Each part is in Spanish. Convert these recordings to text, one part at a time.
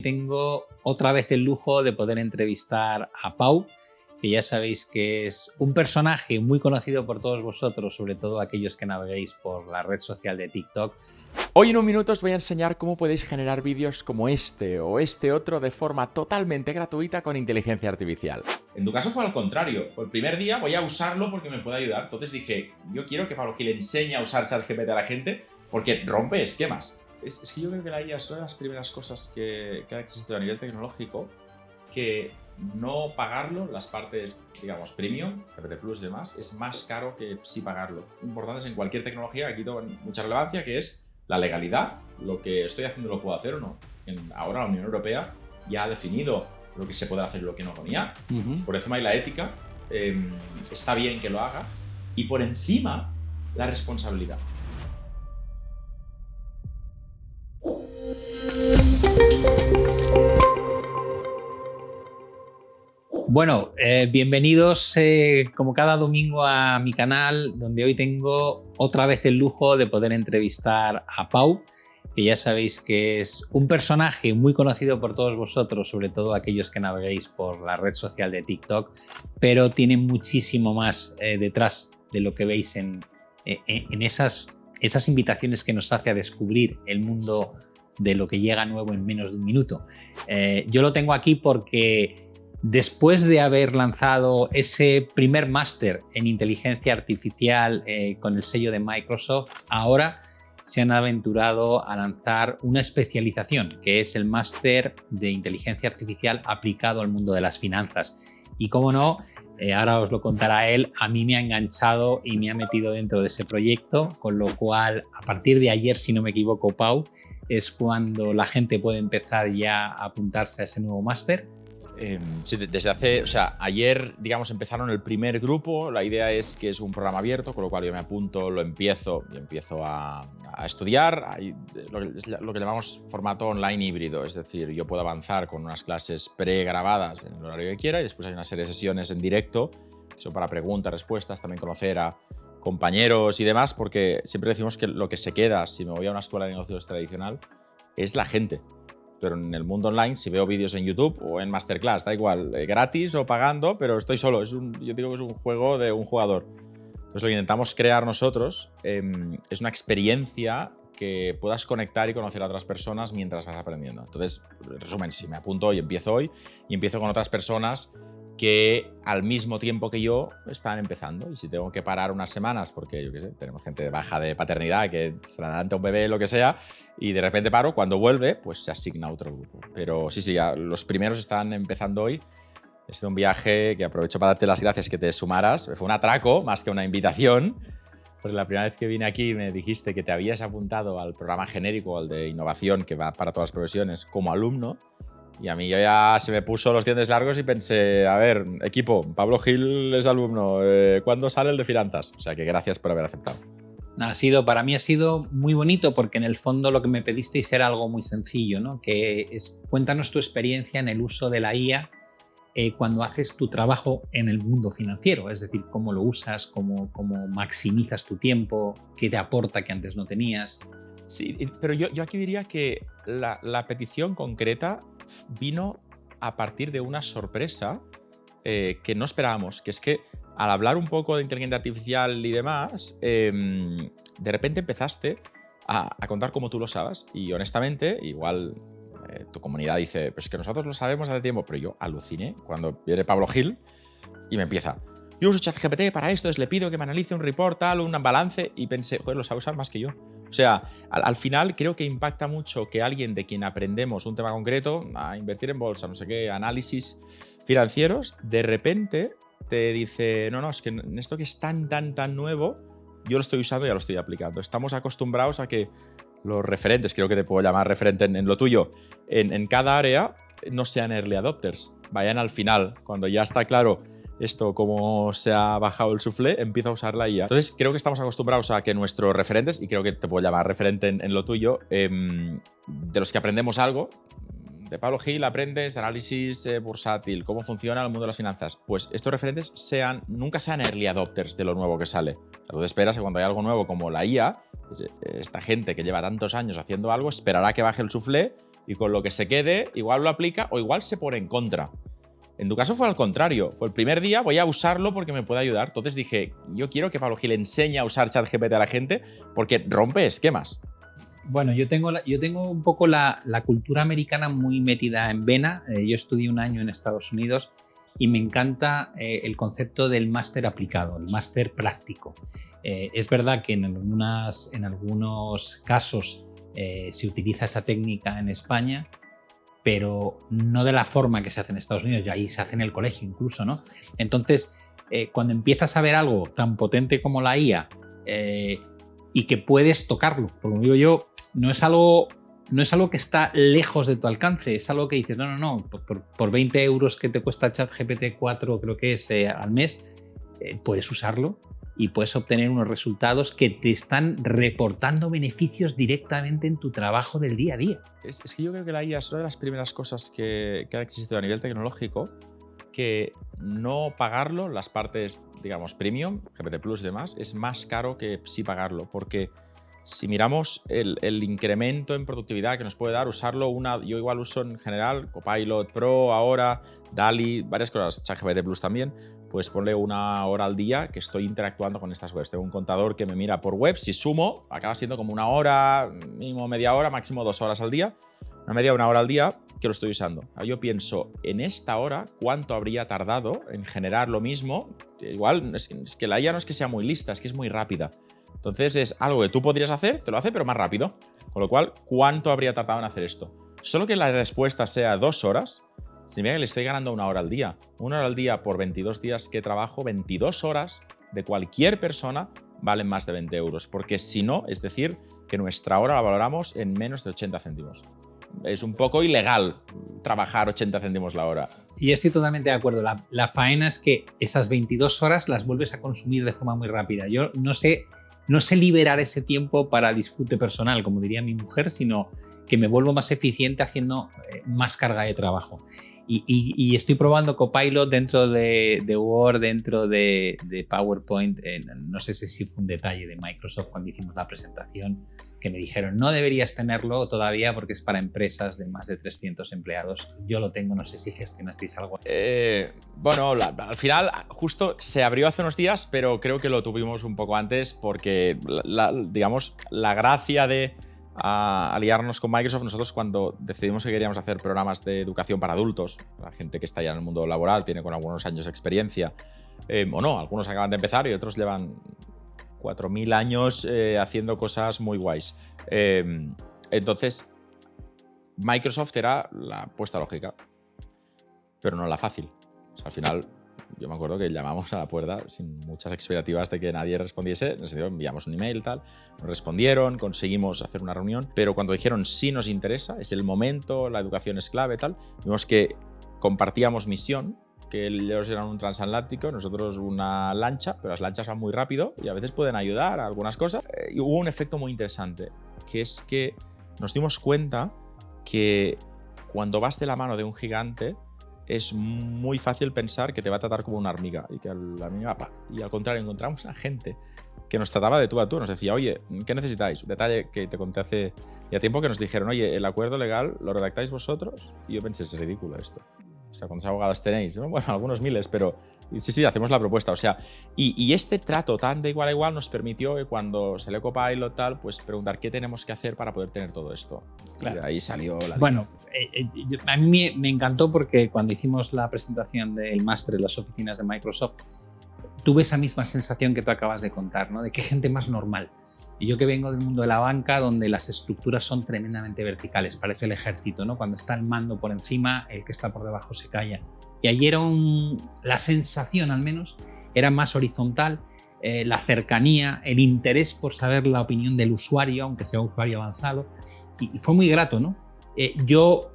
Tengo otra vez el lujo de poder entrevistar a Pau, que ya sabéis que es un personaje muy conocido por todos vosotros, sobre todo aquellos que naveguéis por la red social de TikTok. Hoy en un minuto os voy a enseñar cómo podéis generar vídeos como este o este otro de forma totalmente gratuita con inteligencia artificial. En tu caso fue al contrario. Fue el primer día, voy a usarlo porque me puede ayudar. Entonces dije, yo quiero que Pablo Gil enseñe a usar ChatGPT a la gente porque rompe esquemas. Es que yo creo que la IA es una de las primeras cosas que ha existido a nivel tecnológico que no pagarlo, las partes, digamos, premium, GPT Plus y demás, es más caro que sí pagarlo. Importantes en cualquier tecnología, aquí tengo mucha relevancia, que es la legalidad. Lo que estoy haciendo lo puedo hacer o no. Ahora la Unión Europea ya ha definido lo que se puede hacer y lo que no con IA. Por encima de la ética, está bien que lo haga. Y por encima, la responsabilidad. Bueno, bienvenidos como cada domingo a mi canal, donde hoy tengo otra vez el lujo de poder entrevistar a Pau, que ya sabéis que es un personaje muy conocido por todos vosotros, sobre todo aquellos que naveguéis por la red social de TikTok, pero tiene muchísimo más detrás de lo que veis en esas invitaciones que nos hace a descubrir el mundo de lo que llega nuevo en menos de un minuto. Yo lo tengo aquí porque después de haber lanzado ese primer máster en inteligencia artificial con el sello de Microsoft, ahora se han aventurado a lanzar una especialización, que es el máster de inteligencia artificial aplicado al mundo de las finanzas. Y cómo no, ahora os lo contará él, a mí me ha enganchado y me ha metido dentro de ese proyecto, con lo cual a partir de ayer, si no me equivoco, Pau, es cuando la gente puede empezar ya a apuntarse a ese nuevo máster. Sí, desde hace, ayer, digamos, empezaron el primer grupo. La idea es que es un programa abierto, con lo cual yo me apunto, lo empiezo y empiezo a estudiar. Hay lo que llamamos formato online híbrido, es decir, yo puedo avanzar con unas clases pregrabadas en el horario que quiera y después hay una serie de sesiones en directo, que son para preguntas, respuestas, también conocer a compañeros y demás, porque siempre decimos que lo que se queda si me voy a una escuela de negocios tradicional es la gente. Pero en el mundo online, si veo vídeos en YouTube o en Masterclass, da igual, gratis o pagando, pero estoy solo. Yo digo que es un juego de un jugador. Entonces lo que intentamos crear nosotros es una experiencia que puedas conectar y conocer a otras personas mientras vas aprendiendo. Entonces, en resumen, si me apunto hoy, y empiezo con otras personas que al mismo tiempo que yo están empezando. Y si tengo que parar unas semanas, porque yo qué sé, tenemos gente de baja de paternidad que se la dan a un bebé, lo que sea, y de repente paro, cuando vuelve, pues se asigna a otro grupo. Pero sí, ya los primeros están empezando hoy. Ha sido un viaje que aprovecho para darte las gracias que te sumaras. Fue un atraco más que una invitación. Porque la primera vez que vine aquí me dijiste que te habías apuntado al programa genérico, al de innovación, que va para todas las profesiones, como alumno. Y a mí ya se me puso los dientes largos y pensé, a ver, equipo, Pablo Gil es alumno, ¿cuándo sale el de finanzas? O sea que gracias por haber aceptado. Para mí ha sido muy bonito porque en el fondo lo que me pedisteis era algo muy sencillo, ¿no? Que es, cuéntanos tu experiencia en el uso de la IA cuando haces tu trabajo en el mundo financiero, es decir, cómo lo usas, cómo maximizas tu tiempo, qué te aporta que antes no tenías. Sí, pero yo aquí diría que la petición concreta vino a partir de una sorpresa que no esperábamos, que es que al hablar un poco de inteligencia artificial y demás, de repente empezaste a contar cómo tú lo sabes y honestamente, igual tu comunidad dice, pues que nosotros lo sabemos hace tiempo, pero yo aluciné cuando viene Pablo Gil y me empieza, yo uso ChatGPT para esto, le pido que me analice un report, tal, un balance y pensé, joder, lo sabe usar más que yo. O sea, al final creo que impacta mucho que alguien de quien aprendemos un tema concreto, a invertir en bolsa, no sé qué, análisis financieros, de repente te dice, no, es que en esto que es tan nuevo, yo lo estoy usando y ya lo estoy aplicando. Estamos acostumbrados a que los referentes, creo que te puedo llamar referente en lo tuyo, en cada área no sean early adopters, vayan al final, cuando ya está claro esto, cómo se ha bajado el soufflé, empieza a usar la IA. Entonces, creo que estamos acostumbrados a que nuestros referentes, y creo que te puedo llamar referente en lo tuyo, de los que aprendemos algo, de Pablo Gil aprendes análisis bursátil, cómo funciona el mundo de las finanzas, pues estos referentes nunca sean early adopters de lo nuevo que sale. O sea, tú te esperas que cuando hay algo nuevo como la IA, esta gente que lleva tantos años haciendo algo esperará que baje el soufflé y con lo que se quede igual lo aplica o igual se pone en contra. En tu caso fue al contrario. Fue el primer día, voy a usarlo porque me puede ayudar. Entonces dije, yo quiero que Pablo Gil enseñe a usar ChatGPT a la gente porque rompe esquemas. Bueno, yo tengo un poco la cultura americana muy metida en vena. Yo estudié un año en Estados Unidos y me encanta el concepto del máster aplicado, el máster práctico. Es verdad que en algunos casos se utiliza esa técnica en España, pero no de la forma que se hace en Estados Unidos, y ahí se hace en el colegio incluso, ¿no? Entonces, cuando empiezas a ver algo tan potente como la IA y que puedes tocarlo, como digo yo, no es algo que está lejos de tu alcance, es algo que dices, no, por 20 euros que te cuesta ChatGPT 4, creo que es al mes, puedes usarlo y puedes obtener unos resultados que te están reportando beneficios directamente en tu trabajo del día a día. Es que yo creo que la IA es una de las primeras cosas que ha existido a nivel tecnológico, que no pagarlo, las partes, digamos, premium, GPT Plus y demás, es más caro que sí pagarlo, porque si miramos el incremento en productividad que nos puede dar usarlo, yo igual uso en general Copilot Pro ahora, DALL-E, varias cosas, ChatGPT Plus también, pues ponle 1 hora al día que estoy interactuando con estas webs. Tengo un contador que me mira por web, si sumo, acaba siendo como 1 hora, mínimo media hora, máximo 2 horas al día, una hora al día que lo estoy usando. Yo pienso, en esta hora, ¿cuánto habría tardado en generar lo mismo? Igual, es que la IA no es que sea muy lista, es que es muy rápida. Entonces es algo que tú podrías hacer, te lo hace, pero más rápido. Con lo cual, ¿cuánto habría tardado en hacer esto? Solo que la respuesta sea 2 horas, significa que le estoy ganando 1 hora al día. 1 hora al día por 22 días que trabajo, 22 horas de cualquier persona valen más de 20 euros. Porque si no, es decir, que nuestra hora la valoramos en menos de 80 céntimos. Es un poco ilegal trabajar 80 céntimos la hora. Y estoy totalmente de acuerdo. La faena es que esas 22 horas las vuelves a consumir de forma muy rápida. Yo no sé liberar ese tiempo para disfrute personal, como diría mi mujer, sino que me vuelvo más eficiente haciendo más carga de trabajo. Y estoy probando Copilot dentro de Word, dentro de PowerPoint. No sé si fue un detalle de Microsoft cuando hicimos la presentación, que me dijeron no deberías tenerlo todavía porque es para empresas de más de 300 empleados. Yo lo tengo, no sé si gestionasteis algo. Bueno, al final justo se abrió hace unos días, pero creo que lo tuvimos un poco antes porque, digamos, la gracia de aliarnos con Microsoft, nosotros cuando decidimos que queríamos hacer programas de educación para adultos, la gente que está ya en el mundo laboral, tiene con algunos años de experiencia, o no, algunos acaban de empezar y otros llevan 4.000 años haciendo cosas muy guays. Entonces, Microsoft era la apuesta lógica, pero no la fácil. O sea, al final, yo me acuerdo que llamamos a la puerta sin muchas expectativas de que nadie respondiese. Enviamos un email, tal, nos respondieron, conseguimos hacer una reunión, pero cuando dijeron sí nos interesa, es el momento, la educación es clave, tal, vimos que compartíamos misión, que ellos eran un transatlántico, nosotros una lancha, pero las lanchas van muy rápido y a veces pueden ayudar a algunas cosas. Y hubo un efecto muy interesante, que es que nos dimos cuenta que cuando vas de la mano de un gigante, es muy fácil pensar que te va a tratar como una hormiga y que la hormiga, y al contrario, encontramos a gente que nos trataba de tú a tú, nos decía, oye, ¿qué necesitáis? Un detalle que te conté hace ya tiempo, que nos dijeron, oye, el acuerdo legal lo redactáis vosotros, y yo pensé, es ridículo esto. O sea, ¿cuántos abogados tenéis? Bueno, algunos miles, pero sí, hacemos la propuesta. O sea, y este trato tan de igual a igual nos permitió que cuando salió Copilot tal, pues preguntar qué tenemos que hacer para poder tener todo esto. Claro. Y de ahí salió la... Bueno, a mí me encantó porque cuando hicimos la presentación del máster en las oficinas de Microsoft, tuve esa misma sensación que tú acabas de contar, ¿no? De qué gente más normal. Y yo que vengo del mundo de la banca, donde las estructuras son tremendamente verticales, parece el ejército, ¿no? Cuando está el mando por encima, el que está por debajo se calla. Y allí era la sensación, al menos, era más horizontal, la cercanía, el interés por saber la opinión del usuario, aunque sea un usuario avanzado, y fue muy grato, ¿no? Yo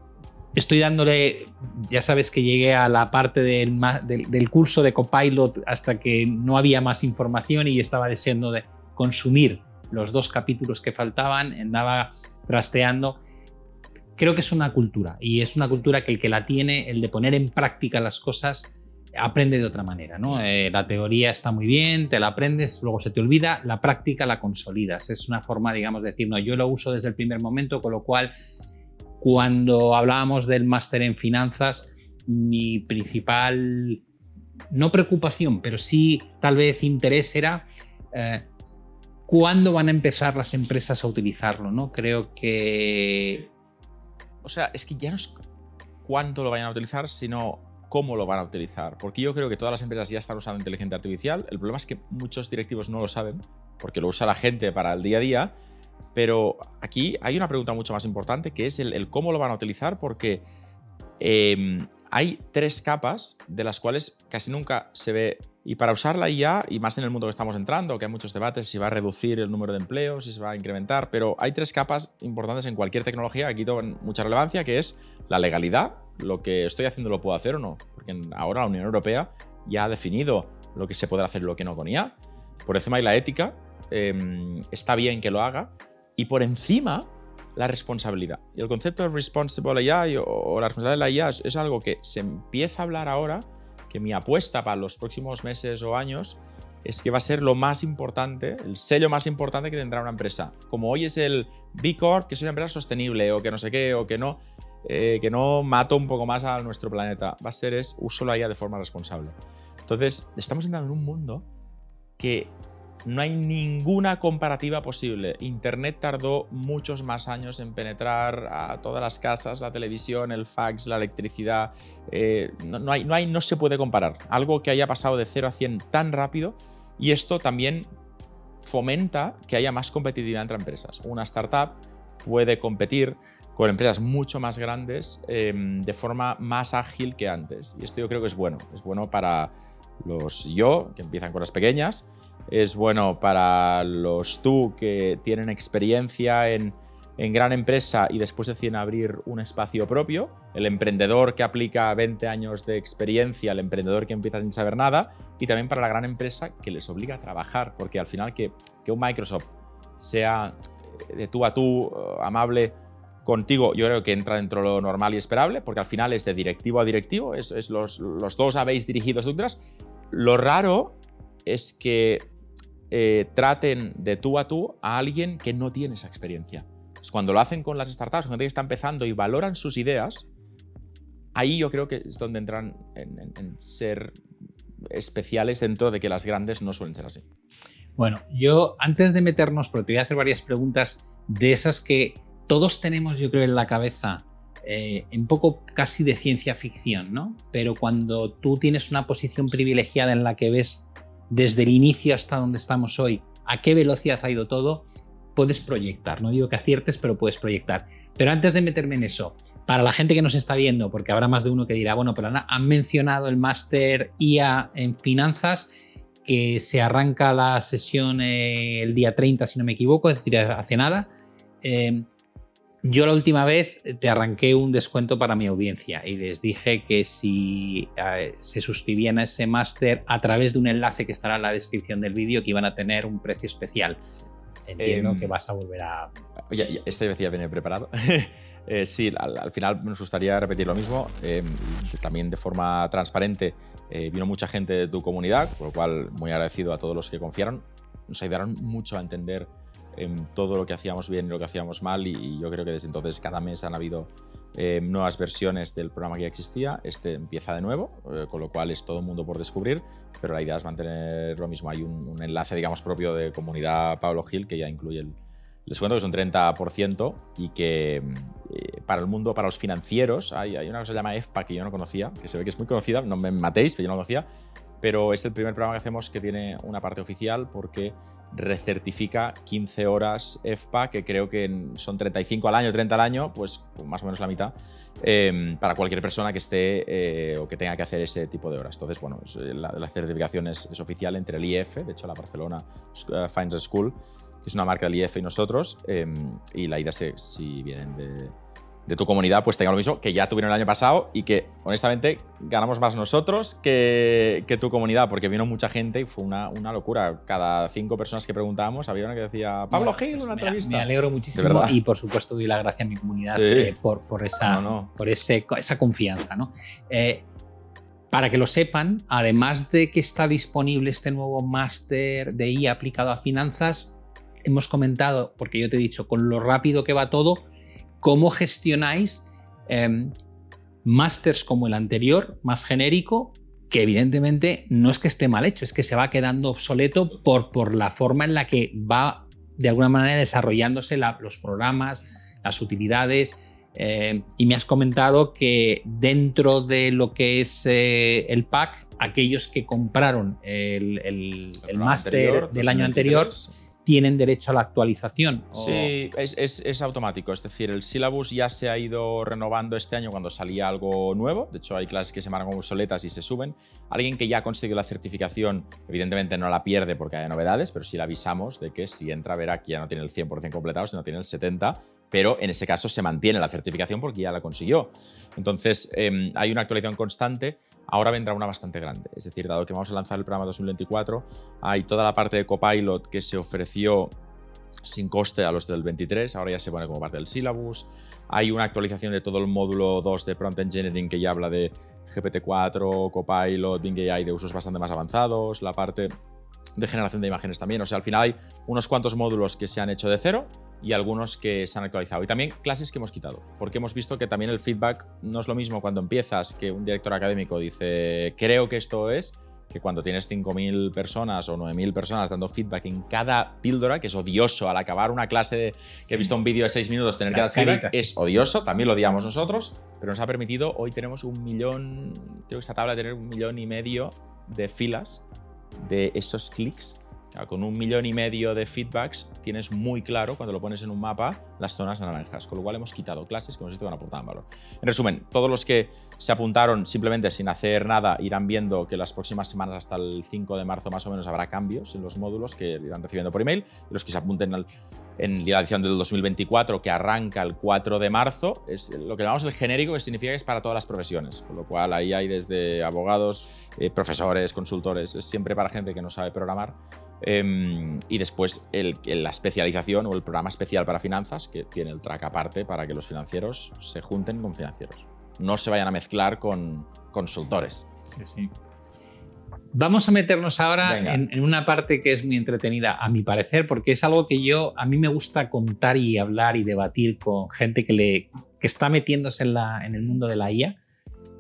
estoy dándole, ya sabes que llegué a la parte del curso de Copilot hasta que no había más información y yo estaba deseando de consumir los 2 capítulos que faltaban, andaba trasteando. Creo que es una cultura, y es una cultura que el que la tiene, el de poner en práctica las cosas, aprende de otra manera, ¿no? La teoría está muy bien, te la aprendes, luego se te olvida, la práctica la consolidas. Es una forma, digamos, de decir, no, yo lo uso desde el primer momento, con lo cual cuando hablábamos del máster en finanzas, mi principal, no preocupación, pero sí tal vez interés era cuándo van a empezar las empresas a utilizarlo, ¿no? Creo que... O sea, es que ya no es cuánto lo vayan a utilizar, sino cómo lo van a utilizar. Porque yo creo que todas las empresas ya están usando inteligencia artificial. El problema es que muchos directivos no lo saben, porque lo usa la gente para el día a día. Pero aquí hay una pregunta mucho más importante, que es el cómo lo van a utilizar, porque hay 3 capas de las cuales casi nunca se ve. Y para usar la IA, y más en el mundo que estamos entrando, que hay muchos debates si va a reducir el número de empleos, si se va a incrementar, pero hay 3 capas importantes en cualquier tecnología que aquí toman mucha relevancia, que es la legalidad, lo que estoy haciendo lo puedo hacer o no, porque ahora la Unión Europea ya ha definido lo que se podrá hacer y lo que no con IA. Por encima hay la ética, está bien que lo haga, y por encima la responsabilidad. Y el concepto de responsible AI o la responsabilidad de la IA es algo que se empieza a hablar ahora, que mi apuesta para los próximos meses o años es que va a ser lo más importante, el sello más importante que tendrá una empresa. Como hoy es el B Corp, que es una empresa sostenible o que no sé qué, o que no mato un poco más a nuestro planeta. Va a ser uso la IA de forma responsable. Entonces, estamos entrando en un mundo que no hay ninguna comparativa posible. Internet tardó muchos más años en penetrar a todas las casas, la televisión, el fax, la electricidad. No se puede comparar. Algo que haya pasado de 0 a 100 tan rápido, y esto también fomenta que haya más competitividad entre empresas. Una startup puede competir con empresas mucho más grandes de forma más ágil que antes. Y esto yo creo que es bueno. Es bueno para los que empiezan con las pequeñas. Es bueno para los que tienen experiencia en gran empresa y después deciden abrir un espacio propio. El emprendedor que aplica 20 años de experiencia, el emprendedor que empieza sin saber nada, y también para la gran empresa que les obliga a trabajar, porque al final que un Microsoft sea de tú a tú, amable contigo, yo creo que entra dentro de lo normal y esperable, porque al final es de directivo a directivo, es los dos habéis dirigido estructuras. Lo raro es que traten de tú a alguien que no tiene esa experiencia. Pues cuando lo hacen con las startups, con gente que está empezando y valoran sus ideas, ahí yo creo que es donde entran en ser especiales dentro de que las grandes no suelen ser así. Bueno, yo antes de meternos, porque te voy a hacer varias preguntas de esas que todos tenemos, yo creo, en la cabeza, un poco casi de ciencia ficción, ¿no? Pero cuando tú tienes una posición privilegiada en la que ves desde el inicio hasta donde estamos hoy, a qué velocidad ha ido todo, puedes proyectar. No digo que aciertes, pero puedes proyectar. Pero antes de meterme en eso, para la gente que nos está viendo, porque habrá más de uno que dirá, bueno, pero han mencionado el máster IA en finanzas, que se arranca la sesión el día 30, si no me equivoco, es decir, hace nada. Yo la última vez te arranqué un descuento para mi audiencia y les dije que si se suscribían a ese máster a través de un enlace que estará en la descripción del vídeo, que iban a tener un precio especial. Entiendo que vas a volver a... Oye, este vez ya viene preparado. Sí, al final nos gustaría repetir lo mismo. También de forma transparente vino mucha gente de tu comunidad, por lo cual muy agradecido a todos los que confiaron. Nos ayudaron mucho a entender todo lo que hacíamos bien y lo que hacíamos mal, y yo creo que desde entonces cada mes han habido nuevas versiones del programa que ya existía. Este empieza de nuevo, con lo cual es todo un mundo por descubrir, pero la idea es mantener lo mismo. Hay un enlace, digamos, propio de comunidad Pablo Gil que ya incluye el descuento, que es un 30%, y que para el mundo, para los financieros, hay una cosa que se llama EFPA que yo no conocía, que se ve que es muy conocida, no me matéis, pero yo no lo conocía, pero es el primer programa que hacemos que tiene una parte oficial, porque recertifica 15 horas EFPA, que creo que son 35 al año, 30 al año, pues más o menos la mitad, para cualquier persona que esté o que tenga que hacer ese tipo de horas. Entonces, bueno, la certificación es oficial entre el IF, de hecho la Barcelona Finance School, que es una marca del IF, y nosotros, y la idea es que si vienen de tu comunidad, pues tengan lo mismo que ya tuvieron el año pasado, y que honestamente ganamos más nosotros que tu comunidad, porque vino mucha gente y fue una locura. Cada 5 personas que preguntábamos había una que decía Pablo Gil, una entrevista. Me alegro muchísimo, y por supuesto doy las gracias a mi comunidad por esa confianza, ¿no? Para que lo sepan, además de que está disponible este nuevo máster de IA aplicado a finanzas, hemos comentado, porque yo te he dicho, con lo rápido que va todo, cómo gestionáis másters como el anterior, más genérico, que evidentemente no es que esté mal hecho, es que se va quedando obsoleto por la forma en la que va de alguna manera desarrollándose los programas, las utilidades. Y me has comentado que dentro de lo que es el pack, aquellos que compraron el máster del año anterior tienen derecho a la actualización. Sí, es automático. Es decir, el syllabus ya se ha ido renovando este año cuando salía algo nuevo. De hecho, hay clases que se marcan obsoletas y se suben. Alguien que ya ha conseguido la certificación, evidentemente no la pierde porque hay novedades, pero sí le avisamos de que si entra verá que ya no tiene el 100% completado, sino tiene el 70%. Pero en ese caso se mantiene la certificación porque ya la consiguió. Entonces, hay una actualización constante. Ahora vendrá una bastante grande. Es decir, dado que vamos a lanzar el programa 2024, hay toda la parte de Copilot que se ofreció sin coste a los del 23, ahora ya se pone como parte del syllabus. Hay una actualización de todo el módulo 2 de Prompt Engineering que ya habla de GPT-4, Copilot, Bing AI de usos bastante más avanzados, la parte de generación de imágenes también. O sea, al final hay unos cuantos módulos que se han hecho de cero y algunos que se han actualizado. Y también clases que hemos quitado, porque hemos visto que también el feedback no es lo mismo cuando empiezas, que un director académico dice creo que esto es, que cuando tienes 5.000 personas o 9.000 personas dando feedback en cada píldora, que es odioso al acabar una clase que he visto un vídeo de 6 minutos tener que dar feedback, es odioso, también lo odiamos nosotros, pero nos ha permitido, hoy tenemos 1 millón, creo que esta tabla tener 1,5 millones de filas de esos clics. Con 1,5 millones de feedbacks tienes muy claro, cuando lo pones en un mapa, las zonas naranjas, con lo cual hemos quitado clases que hemos visto que van aportaban valor. En resumen, todos los que se apuntaron simplemente sin hacer nada irán viendo que las próximas semanas, hasta el 5 de marzo más o menos, habrá cambios en los módulos que irán recibiendo por email. Y los que se apunten en la edición del 2024, que arranca el 4 de marzo, es lo que llamamos el genérico, que significa que es para todas las profesiones, con lo cual ahí hay desde abogados, profesores, consultores, es siempre para gente que no sabe programar. Y después la especialización o el programa especial para finanzas, que tiene el track aparte para que los financieros se junten con financieros. No se vayan a mezclar con consultores. Sí, sí. Vamos a meternos ahora en una parte que es muy entretenida, a mi parecer, porque es algo que a mí me gusta contar y hablar y debatir con gente que está metiéndose en el mundo de la IA.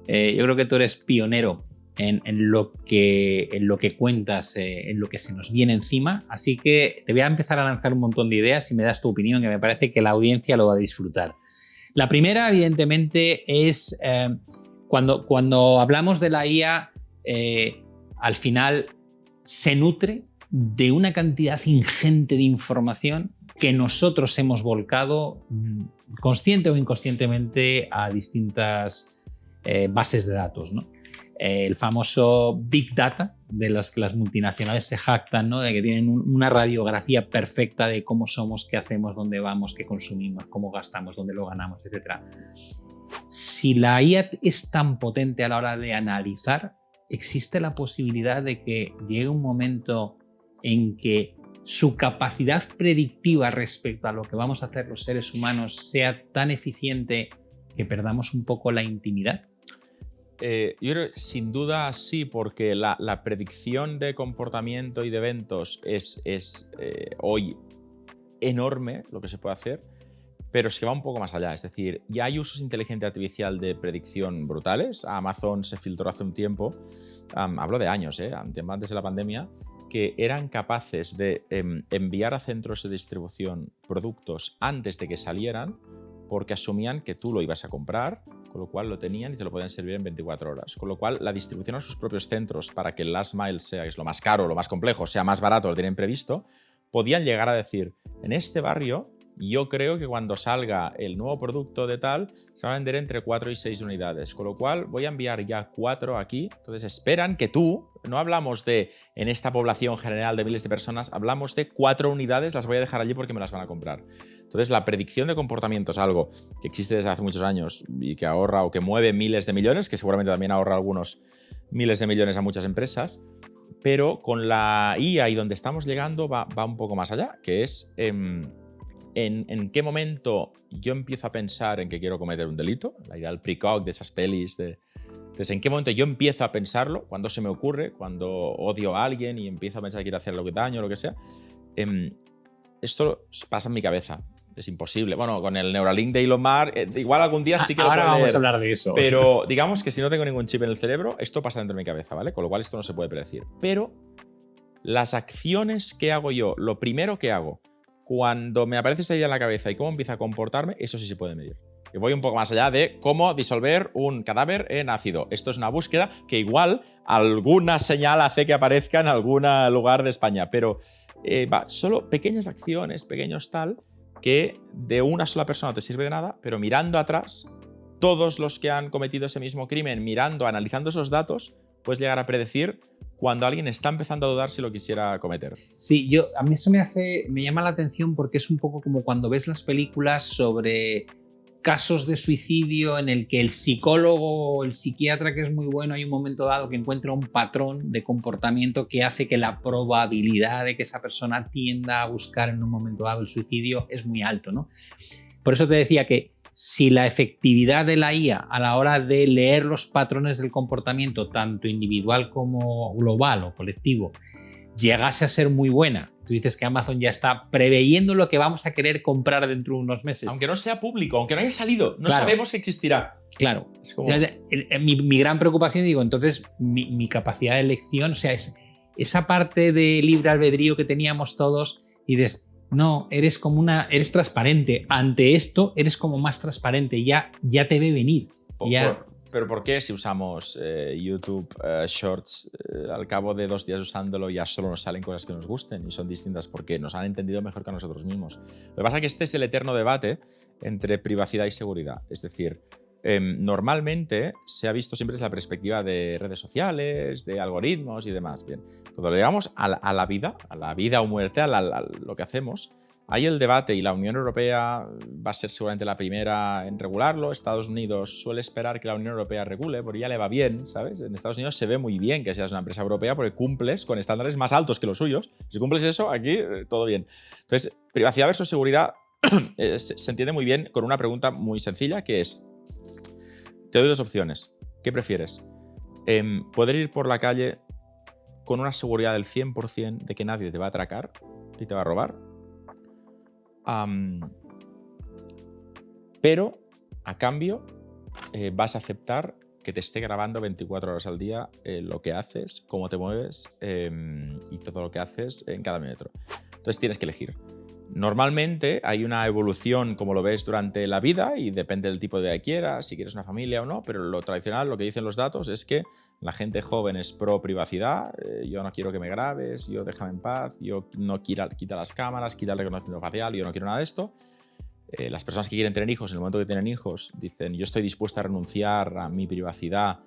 Yo creo que tú eres pionero en lo que cuentas, en lo que se nos viene encima. Así que te voy a empezar a lanzar un montón de ideas y me das tu opinión, que me parece que la audiencia lo va a disfrutar. La primera, evidentemente, es cuando hablamos de la IA, al final se nutre de una cantidad ingente de información que nosotros hemos volcado, consciente o inconscientemente, a distintas bases de datos, ¿no? El famoso Big Data, de las que las multinacionales se jactan, ¿no? De que tienen una radiografía perfecta de cómo somos, qué hacemos, dónde vamos, qué consumimos, cómo gastamos, dónde lo ganamos, etc. Si la IA es tan potente a la hora de analizar, existe la posibilidad de que llegue un momento en que su capacidad predictiva respecto a lo que vamos a hacer los seres humanos sea tan eficiente que perdamos un poco la intimidad. Yo creo que sin duda sí, porque la predicción de comportamiento y de eventos es hoy enorme lo que se puede hacer, pero es que va un poco más allá. Es decir, ya hay usos de inteligencia artificial de predicción brutales. A Amazon se filtró hace un tiempo, hablo de años, antes de la pandemia, que eran capaces de enviar a centros de distribución productos antes de que salieran, porque asumían que tú lo ibas a comprar, con lo cual lo tenían y te lo podían servir en 24 horas. Con lo cual, la distribución a sus propios centros para que el last mile sea, que es lo más caro, lo más complejo, sea más barato, lo tienen previsto, podían llegar a decir, en este barrio, yo creo que cuando salga el nuevo producto de tal, se va a vender entre 4 y 6 unidades, con lo cual voy a enviar ya 4 aquí. Entonces esperan que tú, no hablamos de en esta población general de miles de personas, hablamos de 4 unidades, las voy a dejar allí porque me las van a comprar. Entonces la predicción de comportamiento es algo que existe desde hace muchos años y que ahorra o que mueve miles de millones, que seguramente también ahorra algunos miles de millones a muchas empresas, pero con la IA y donde estamos llegando va un poco más allá, que es en qué momento yo empiezo a pensar en que quiero cometer un delito, la idea del precog de esas pelis. Entonces, en qué momento yo empiezo a pensarlo, cuando se me ocurre, cuando odio a alguien y empiezo a pensar que quiero hacerle daño o lo que sea. Esto pasa en mi cabeza. Es imposible. Bueno, con el Neuralink de Elon Musk, igual algún día sí que lo Ahora puedo vamos leer. a hablar de eso. Pero digamos que si no tengo ningún chip en el cerebro, esto pasa dentro de mi cabeza, ¿vale? Con lo cual esto no se puede predecir. Pero las acciones que hago yo, lo primero que hago, cuando me aparece esa idea en la cabeza y cómo empieza a comportarme, eso sí se puede medir. Y voy un poco más allá de cómo disolver un cadáver en ácido. Esto es una búsqueda que igual alguna señal hace que aparezca en algún lugar de España. Pero solo pequeñas acciones, pequeños tal, que de una sola persona no te sirve de nada, pero mirando atrás, todos los que han cometido ese mismo crimen, mirando, analizando esos datos, puedes llegar a predecir cuando alguien está empezando a dudar si lo quisiera cometer. Sí, a mí eso me llama la atención porque es un poco como cuando ves las películas sobre casos de suicidio en el que el psicólogo o el psiquiatra, que es muy bueno, hay un momento dado que encuentra un patrón de comportamiento que hace que la probabilidad de que esa persona tienda a buscar en un momento dado el suicidio es muy alto, ¿no? Por eso te decía que si la efectividad de la IA a la hora de leer los patrones del comportamiento, tanto individual como global o colectivo, llegase a ser muy buena, tú dices que Amazon ya está preveyendo lo que vamos a querer comprar dentro de unos meses. Aunque no sea público, aunque no haya salido, no Claro. sabemos si existirá. Claro. Es como... O sea, mi gran preocupación, digo, entonces mi capacidad de elección, o sea, es esa parte de libre albedrío que teníamos todos y dices, no, eres transparente. Ante esto, eres como más transparente, ya te ve venir. Pero ¿por qué si usamos YouTube Shorts, al cabo de 2 días usándolo ya solo nos salen cosas que nos gusten y son distintas? Porque nos han entendido mejor que a nosotros mismos. Lo que pasa es que este es el eterno debate entre privacidad y seguridad. Es decir, normalmente se ha visto siempre desde la perspectiva de redes sociales, de algoritmos y demás. Bien, cuando llegamos a la vida o muerte, a lo que hacemos, hay el debate y la Unión Europea va a ser seguramente la primera en regularlo. Estados Unidos suele esperar que la Unión Europea regule porque ya le va bien, ¿sabes? En Estados Unidos se ve muy bien que seas una empresa europea porque cumples con estándares más altos que los suyos. Si cumples eso, aquí todo bien. Entonces, privacidad versus seguridad se entiende muy bien con una pregunta muy sencilla que es, te doy 2 opciones. ¿Qué prefieres? ¿Poder ir por la calle con una seguridad del 100% de que nadie te va a atracar y te va a robar? Pero a cambio vas a aceptar que te esté grabando 24 horas al día lo que haces, cómo te mueves y todo lo que haces en cada metro. Entonces tienes que elegir. Normalmente hay una evolución, como lo ves durante la vida, y depende del tipo de vida que quieras, si quieres una familia o no, pero lo tradicional, lo que dicen los datos, es que la gente joven es pro privacidad, yo no quiero que me grabes, yo déjame en paz, yo no quita las cámaras, quita el reconocimiento facial, yo no quiero nada de esto. Las personas que quieren tener hijos, en el momento que tienen hijos, dicen, yo estoy dispuesta a renunciar a mi privacidad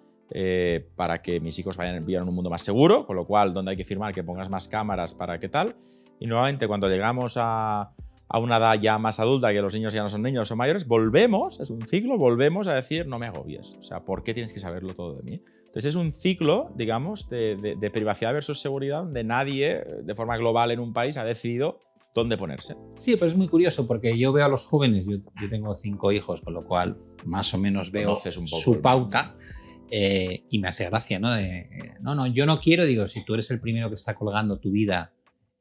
para que mis hijos vivan en un mundo más seguro, con lo cual, donde hay que firmar que pongas más cámaras para qué tal. Y nuevamente, cuando llegamos a una edad ya más adulta, que los niños ya no son niños, son mayores, volvemos, es un ciclo, volvemos a decir, no me agobies. O sea, ¿por qué tienes que saberlo todo de mí? Entonces es un ciclo, digamos, de privacidad versus seguridad, donde nadie, de forma global en un país, ha decidido dónde ponerse. Sí, pero es muy curioso porque yo veo a los jóvenes, yo tengo 5 hijos, con lo cual más o menos veo Un poco su pauta y me hace gracia, ¿no? No, yo no quiero, digo, si tú eres el primero que está colgando tu vida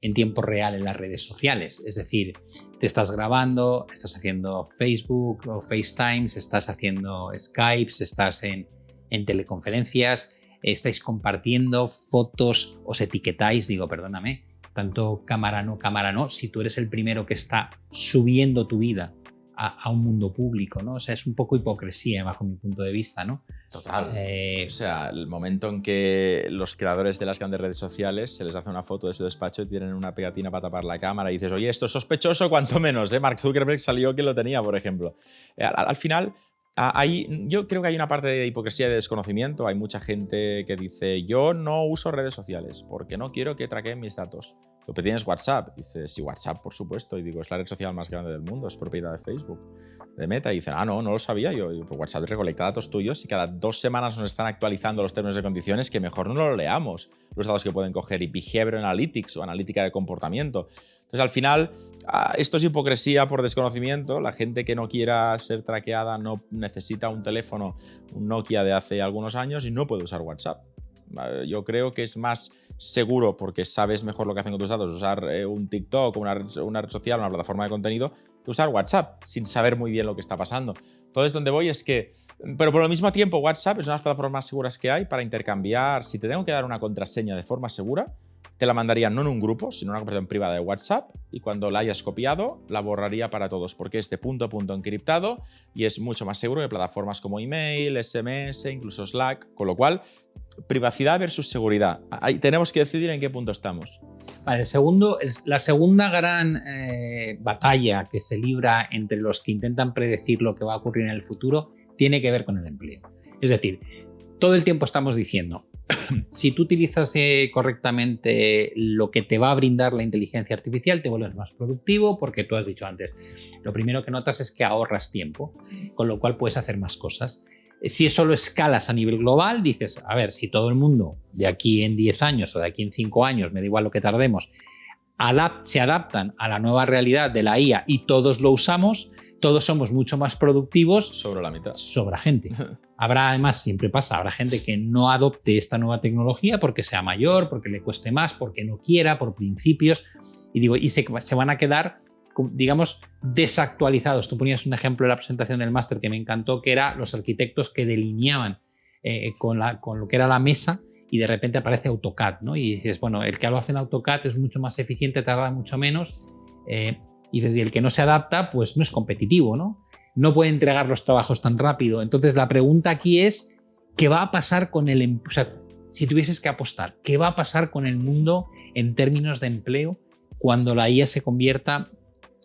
en tiempo real en las redes sociales, es decir, te estás grabando, estás haciendo Facebook o FaceTimes, estás haciendo Skypes, estás en teleconferencias, estáis compartiendo fotos, os etiquetáis, digo, perdóname, tanto cámara no, si tú eres el primero que está subiendo tu vida a un mundo público, ¿no? O sea, es un poco hipocresía bajo mi punto de vista, ¿no? Total. O sea, el momento en que los creadores de las grandes redes sociales se les hace una foto de su despacho y tienen una pegatina para tapar la cámara y dices, oye, esto es sospechoso, cuanto menos, ¿eh? Mark Zuckerberg salió que lo tenía, por ejemplo. Al final, yo creo que hay una parte de hipocresía y de desconocimiento. Hay mucha gente que dice, yo no uso redes sociales porque no quiero que traqueen mis datos. Lo que tienes WhatsApp. Dice, sí, WhatsApp, por supuesto. Y digo, es la red social más grande del mundo, es propiedad de Facebook, de Meta. Y dicen, no lo sabía. Yo, pues WhatsApp recolecta datos tuyos y cada 2 semanas nos están actualizando los términos y condiciones, que mejor no lo leamos. Los datos que pueden coger y Behavioral Analytics o analítica de comportamiento. Entonces, al final, esto es hipocresía por desconocimiento. La gente que no quiera ser traqueada no necesita un teléfono, un Nokia de hace algunos años y no puede usar WhatsApp. Yo creo que es más seguro porque sabes mejor lo que hacen con tus datos, usar un TikTok, una red social, una plataforma de contenido, que usar WhatsApp sin saber muy bien lo que está pasando. Entonces, donde voy es que, pero por el mismo tiempo, WhatsApp es una de las plataformas más seguras que hay para intercambiar. Si te tengo que dar una contraseña de forma segura, te la mandaría no en un grupo, sino en una conversación privada de WhatsApp, y cuando la hayas copiado, la borraría para todos, porque es de punto a punto encriptado y es mucho más seguro que plataformas como email, SMS, incluso Slack, con lo cual, privacidad versus seguridad. Ahí tenemos que decidir en qué punto estamos. Vale, la segunda gran batalla que se libra entre los que intentan predecir lo que va a ocurrir en el futuro tiene que ver con el empleo. Es decir, todo el tiempo estamos diciendo, si tú utilizas correctamente lo que te va a brindar la inteligencia artificial, te vuelves más productivo porque tú has dicho antes, lo primero que notas es que ahorras tiempo, con lo cual puedes hacer más cosas. Si eso lo escalas a nivel global, dices, a ver, si todo el mundo de aquí en 10 años o de aquí en 5 años, me da igual lo que tardemos, se adaptan a la nueva realidad de la IA y todos lo usamos, todos somos mucho más productivos. Sobre la mitad. Sobra gente. Habrá, además, siempre pasa, habrá gente que no adopte esta nueva tecnología porque sea mayor, porque le cueste más, porque no quiera, por principios, y se van a quedar, digamos, desactualizados. Tú ponías un ejemplo en la presentación del máster que me encantó, que era los arquitectos que delineaban con lo que era la mesa, y de repente aparece AutoCAD, ¿no? Y dices, bueno, el que lo hace en AutoCAD es mucho más eficiente, tarda mucho menos, y dices, y el que no se adapta, pues no es competitivo, ¿no? No puede entregar los trabajos tan rápido. Entonces la pregunta aquí es, ¿qué va a pasar con o sea, si tuvieses que apostar, ¿qué va a pasar con el mundo en términos de empleo cuando la IA se convierta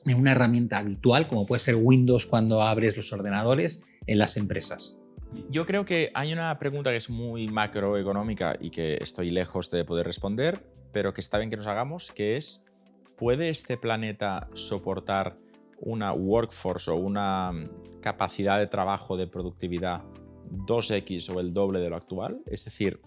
en una herramienta habitual, como puede ser Windows cuando abres los ordenadores en las empresas? Yo creo que hay una pregunta que es muy macroeconómica y que estoy lejos de poder responder, pero que está bien que nos hagamos, que es, ¿puede este planeta soportar una workforce o una capacidad de trabajo, de productividad 2x o el doble de lo actual? Es decir,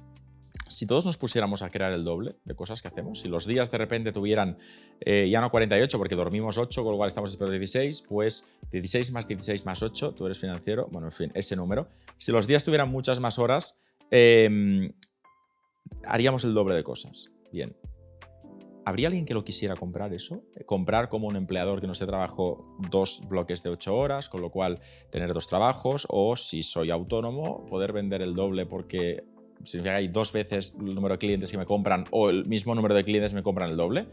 si todos nos pusiéramos a crear el doble de cosas que hacemos, si los días de repente tuvieran ya no 48 porque dormimos 8, con lo cual estamos esperando 16, pues 16 más 16 más 8, tú eres financiero, bueno, en fin, ese número. Si los días tuvieran muchas más horas, haríamos el doble de cosas. Bien. ¿Habría alguien que lo quisiera comprar eso? Comprar como un empleador que no se trabajó 2 bloques de 8 horas, con lo cual tener 2 trabajos, o si soy autónomo, poder vender el doble porque significa que hay 2 veces el número de clientes que me compran o el mismo número de clientes me compran el doble.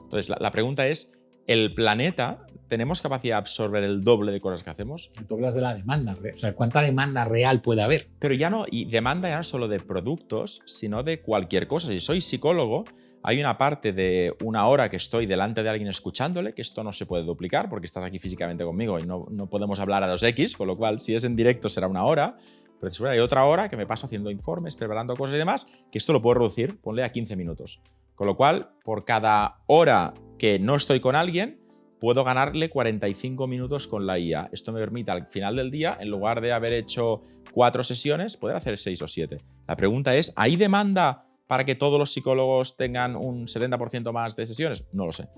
Entonces, la pregunta es, ¿el planeta tenemos capacidad de absorber el doble de cosas que hacemos? Tú hablas de la demanda, o sea, ¿cuánta demanda real puede haber? Pero ya no, y demanda ya no solo de productos, sino de cualquier cosa. Si soy psicólogo, hay una parte de una hora que estoy delante de alguien escuchándole, que esto no se puede duplicar porque estás aquí físicamente conmigo y no podemos hablar a 2x, con lo cual si es en directo será una hora. Pero después hay otra hora que me paso haciendo informes, preparando cosas y demás, que esto lo puedo reducir, ponle a 15 minutos. Con lo cual, por cada hora que no estoy con alguien, puedo ganarle 45 minutos con la IA. Esto me permite al final del día, en lugar de haber hecho 4 sesiones, poder hacer 6 o 7. La pregunta es, ¿hay demanda para que todos los psicólogos tengan un 70% más de sesiones? No lo sé.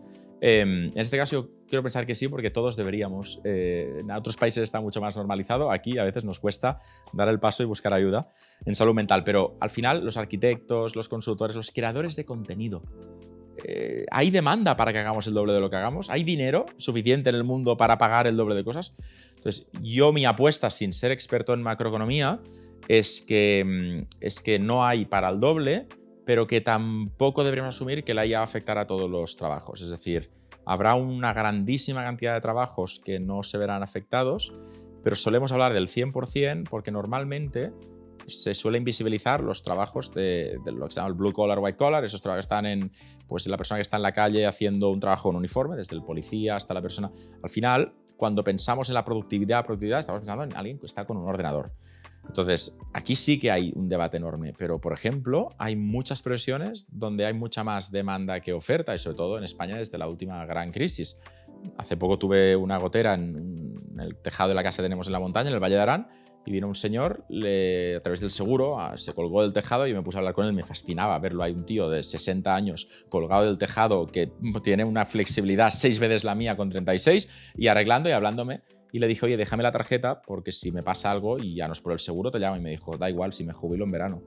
En este caso yo quiero pensar que sí, porque todos deberíamos. En otros países está mucho más normalizado. Aquí a veces nos cuesta dar el paso y buscar ayuda en salud mental. Pero al final los arquitectos, los consultores, los creadores de contenido, ¿hay demanda para que hagamos el doble de lo que hagamos? ¿Hay dinero suficiente en el mundo para pagar el doble de cosas? Entonces mi apuesta, sin ser experto en macroeconomía, es que no hay para el doble, pero que tampoco deberíamos asumir que la IA va a afectar a todos los trabajos. Es decir, habrá una grandísima cantidad de trabajos que no se verán afectados, pero solemos hablar del 100% porque normalmente se suele invisibilizar los trabajos de lo que se llama el blue collar, white collar, esos trabajos que están en, pues la persona que está en la calle haciendo un trabajo en uniforme, desde el policía hasta la persona. Al final, cuando pensamos en la productividad, estamos pensando en alguien que está con un ordenador. Entonces, aquí sí que hay un debate enorme, pero, por ejemplo, hay muchas profesiones donde hay mucha más demanda que oferta, y sobre todo en España desde la última gran crisis. Hace poco tuve una gotera en el tejado de la casa que tenemos en la montaña, en el Valle de Arán, y vino un señor, a través del seguro, se colgó del tejado y me puse a hablar con él. Me fascinaba verlo. Hay un tío de 60 años colgado del tejado que tiene una flexibilidad 6 veces la mía con 36 y arreglando y hablándome. Y le dije, oye, déjame la tarjeta porque si me pasa algo y ya no es por el seguro, te llamo. Y me dijo, da igual, si me jubilo en verano.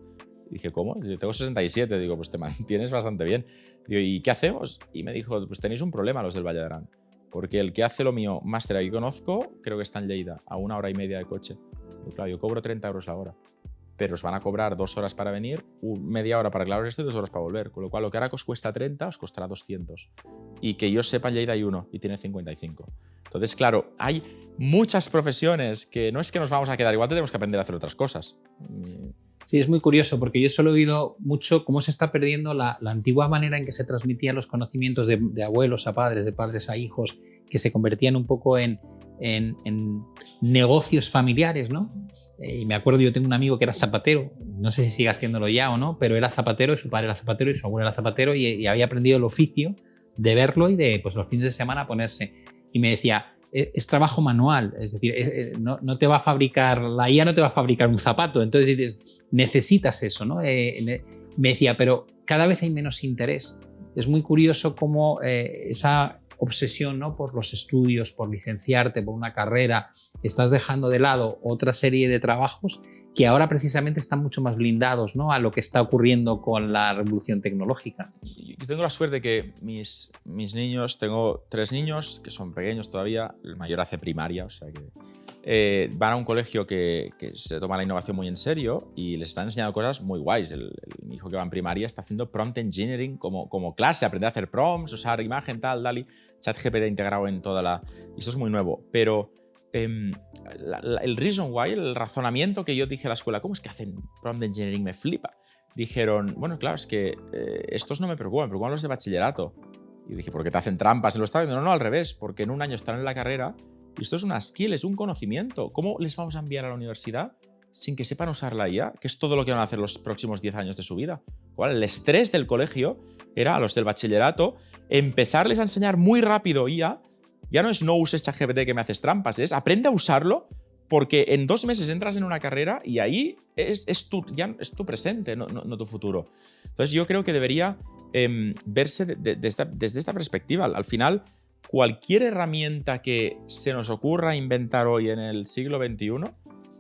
Y dije, ¿cómo? Yo tengo 67. Digo, pues te mantienes bastante bien. Digo, ¿y qué hacemos? Y me dijo, pues tenéis un problema los del Valle de Arán. Porque el que hace lo mío, máster que conozco, creo que está en Lleida, a 1 hora y media de coche. Y claro, yo cobro 30 euros la hora. Pero os van a cobrar 2 horas para venir, media hora para aclarar esto y 2 horas para volver. Con lo cual, lo que ahora os cuesta 30, os costará 200. Y que yo sepa, en Lleida hay uno y tiene 55. Entonces, claro, hay muchas profesiones que no es que nos vamos a quedar, igual tenemos que aprender a hacer otras cosas. Sí, es muy curioso porque yo solo he oído mucho cómo se está perdiendo la antigua manera en que se transmitían los conocimientos de abuelos a padres, de padres a hijos, que se convertían un poco en negocios familiares, ¿no? Y me acuerdo, yo tengo un amigo que era zapatero, no sé si sigue haciéndolo ya o no, pero era zapatero y su padre era zapatero y su abuelo era zapatero y había aprendido el oficio de verlo y de pues, los fines de semana ponerse. Y me decía, es trabajo manual, es decir, no te va a fabricar, la IA no te va a fabricar un zapato, entonces dices, necesitas eso, ¿no? Me decía, pero cada vez hay menos interés. Es muy curioso cómo esa obsesión, ¿no?, por los estudios, por licenciarte, por una carrera, estás dejando de lado otra serie de trabajos que ahora precisamente están mucho más blindados, ¿no?, a lo que está ocurriendo con la revolución tecnológica. Yo tengo la suerte de que mis niños, tengo 3 niños que son pequeños todavía, el mayor hace primaria, o sea que van a un colegio que se toma la innovación muy en serio y les están enseñando cosas muy guays. Mi hijo que va en primaria está haciendo prompt engineering como clase, aprender a hacer prompts, usar imagen, tal, DALL-E, ChatGPT integrado en toda la... Y esto es muy nuevo, pero el reason why, el razonamiento que yo dije a la escuela, ¿cómo es que hacen prompt engineering? Me flipa. Dijeron, bueno, claro, es que estos no me preocupan los de bachillerato. Y dije, ¿por qué te hacen trampas en los estados? No, al revés, porque en un año están en la carrera y esto es una skill, es un conocimiento. ¿Cómo les vamos a enviar a la universidad sin que sepan usar la IA? Que es todo lo que van a hacer los próximos 10 años de su vida. ¿Cuál? El estrés del colegio era a los del bachillerato empezarles a enseñar muy rápido IA. Ya no es no uses ChatGPT que me haces trampas, es aprende a usarlo porque en 2 meses entras en una carrera y ahí es tu presente, no tu futuro. Entonces yo creo que debería verse desde esta perspectiva. Al final, cualquier herramienta que se nos ocurra inventar hoy en el siglo XXI,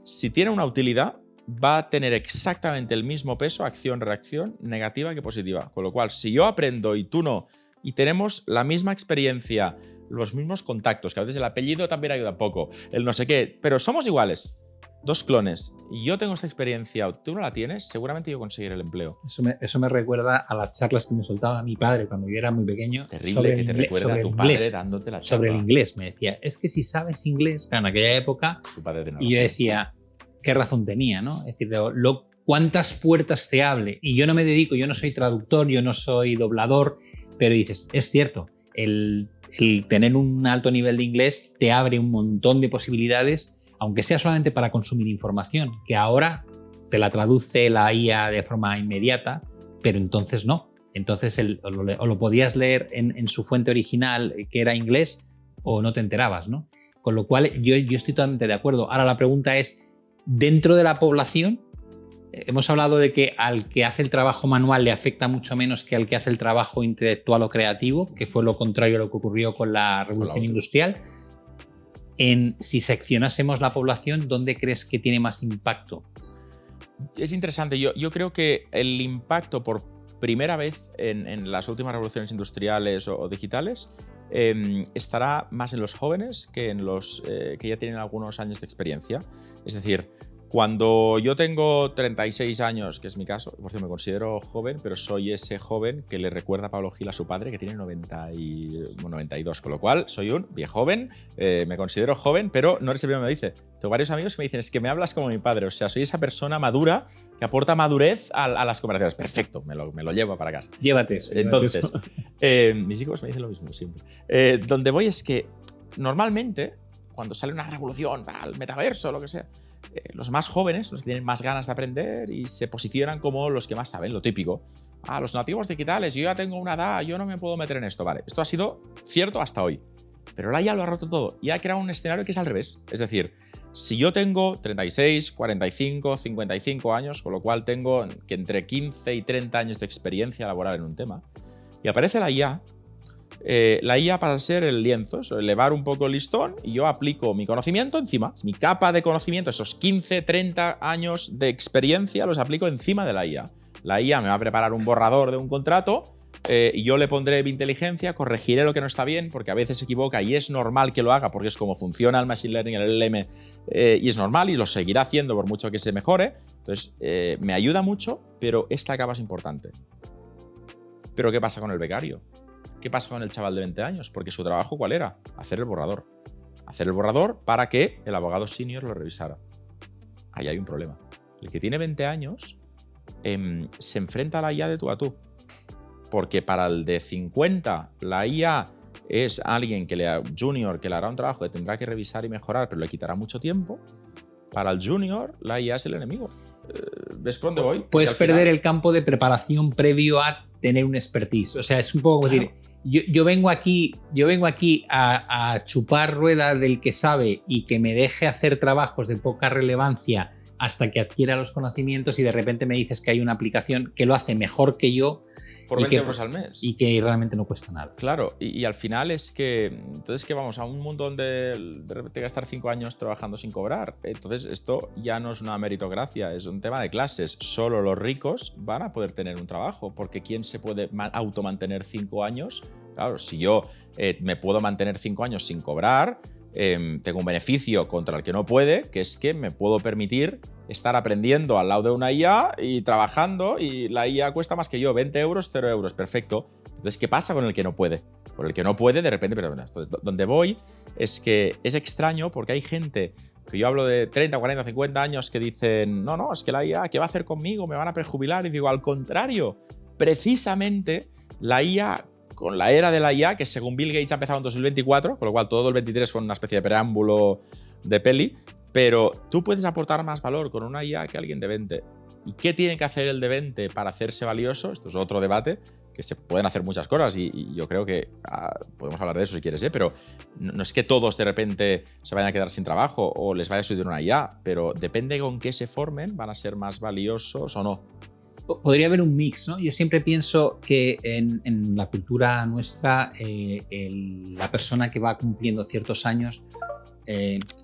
si tiene una utilidad, va a tener exactamente el mismo peso, acción-reacción, negativa que positiva. Con lo cual, si yo aprendo y tú no, y tenemos la misma experiencia, los mismos contactos, que a veces el apellido también ayuda poco, el no sé qué, pero somos iguales, 2 clones, y yo tengo esta experiencia, tú no la tienes, seguramente yo conseguiré el empleo. Eso me recuerda a las charlas que me soltaba mi padre cuando yo era muy pequeño. Terrible que te recuerda a tu padre dándote la charla. Sobre el inglés, me decía, es que si sabes inglés, en aquella época, y yo decía, qué razón tenía, ¿no? Es decir, cuántas puertas te abre. Y yo no me dedico, yo no soy traductor, yo no soy doblador, pero dices, es cierto, el tener un alto nivel de inglés te abre un montón de posibilidades, aunque sea solamente para consumir información, que ahora te la traduce la IA de forma inmediata, pero entonces no. Entonces o lo podías leer en su fuente original, que era inglés, o no te enterabas, ¿no? Con lo cual yo estoy totalmente de acuerdo. Ahora la pregunta es, dentro de la población, hemos hablado de que al que hace el trabajo manual le afecta mucho menos que al que hace el trabajo intelectual o creativo, que fue lo contrario a lo que ocurrió con la revolución industrial. Si seccionásemos la población, ¿dónde crees que tiene más impacto? Es interesante. Yo creo que el impacto por primera vez en las últimas revoluciones industriales o digitales estará más en los jóvenes que en los que ya tienen algunos años de experiencia. Es decir, cuando yo tengo 36 años, que es mi caso, por cierto me considero joven, pero soy ese joven que le recuerda a Pablo Gil a su padre, que tiene 92, con lo cual soy un viejoven, me considero joven, pero no eres el primero que me dice. Tengo varios amigos que me dicen, es que me hablas como mi padre, o sea, soy esa persona madura que aporta madurez a las conversaciones. Perfecto, me lo llevo para casa. Llévate eso. Entonces, mis hijos me dicen lo mismo siempre. Donde voy es que normalmente, cuando sale una revolución, el metaverso, lo que sea, los más jóvenes, los que tienen más ganas de aprender y se posicionan como los que más saben, lo típico. Los nativos digitales, yo ya tengo una edad, yo no me puedo meter en esto. Vale, esto ha sido cierto hasta hoy. Pero la IA lo ha roto todo y ha creado un escenario que es al revés. Es decir, si yo tengo 36, 45, 55 años, con lo cual tengo que entre 15 y 30 años de experiencia laboral en un tema, y aparece la IA pasa a ser el lienzo, elevar un poco el listón y yo aplico mi conocimiento encima, mi capa de conocimiento, esos 15, 30 años de experiencia los aplico encima de la IA. La IA me va a preparar un borrador de un contrato y yo le pondré mi inteligencia, corregiré lo que no está bien, porque a veces se equivoca y es normal que lo haga, porque es como funciona el Machine Learning, el LLM, y es normal y lo seguirá haciendo por mucho que se mejore. Entonces, me ayuda mucho, pero esta capa es importante. Pero ¿qué pasa con el becario? ¿Qué pasa con el chaval de 20 años? Porque su trabajo, ¿cuál era? Hacer el borrador. Hacer el borrador para que el abogado senior lo revisara. Ahí hay un problema. El que tiene 20 años se enfrenta a la IA de tú a tú. Porque para el de 50, la IA es alguien junior que le hará un trabajo que tendrá que revisar y mejorar, pero le quitará mucho tiempo. Para el junior, la IA es el enemigo. ¿Ves por dónde voy? Puedes perder el campo de preparación previo a tener un expertise. O sea, es un poco como decir, yo vengo aquí a chupar rueda del que sabe y que me deje hacer trabajos de poca relevancia hasta que adquiera los conocimientos, y de repente me dices que hay una aplicación que lo hace mejor que yo por 20 euros al mes. Y que realmente no cuesta nada. Claro, y al final es que, entonces que vamos a un mundo donde de repente hay que estar 5 años trabajando sin cobrar. Entonces esto ya no es una meritocracia, es un tema de clases. Solo los ricos van a poder tener un trabajo, porque ¿quién se puede automantener 5 años? Claro, si yo me puedo mantener 5 años sin cobrar, tengo un beneficio contra el que no puede, que es que me puedo permitir estar aprendiendo al lado de una IA y trabajando, y la IA cuesta más que yo, 20 euros, 0 euros, perfecto. Entonces, ¿qué pasa con el que no puede? Con el que no puede, de repente, pero entonces, donde voy es que es extraño, porque hay gente que yo hablo de 30, 40, 50 años que dicen, no, es que la IA, ¿qué va a hacer conmigo? Me van a prejubilar. Y digo, al contrario, precisamente la IA, con la era de la IA, que según Bill Gates ha empezado en 2024, con lo cual todo el 23 fue una especie de preámbulo de peli, pero tú puedes aportar más valor con una IA que alguien de 20. ¿Y qué tiene que hacer el de 20 para hacerse valioso? Esto es otro debate, que se pueden hacer muchas cosas, y yo creo que podemos hablar de eso si quieres, pero no es que todos de repente se vayan a quedar sin trabajo o les vaya a subir una IA, pero depende con qué se formen, van a ser más valiosos o no. Podría haber un mix, ¿no? Yo siempre pienso que en la cultura nuestra, la persona que va cumpliendo ciertos años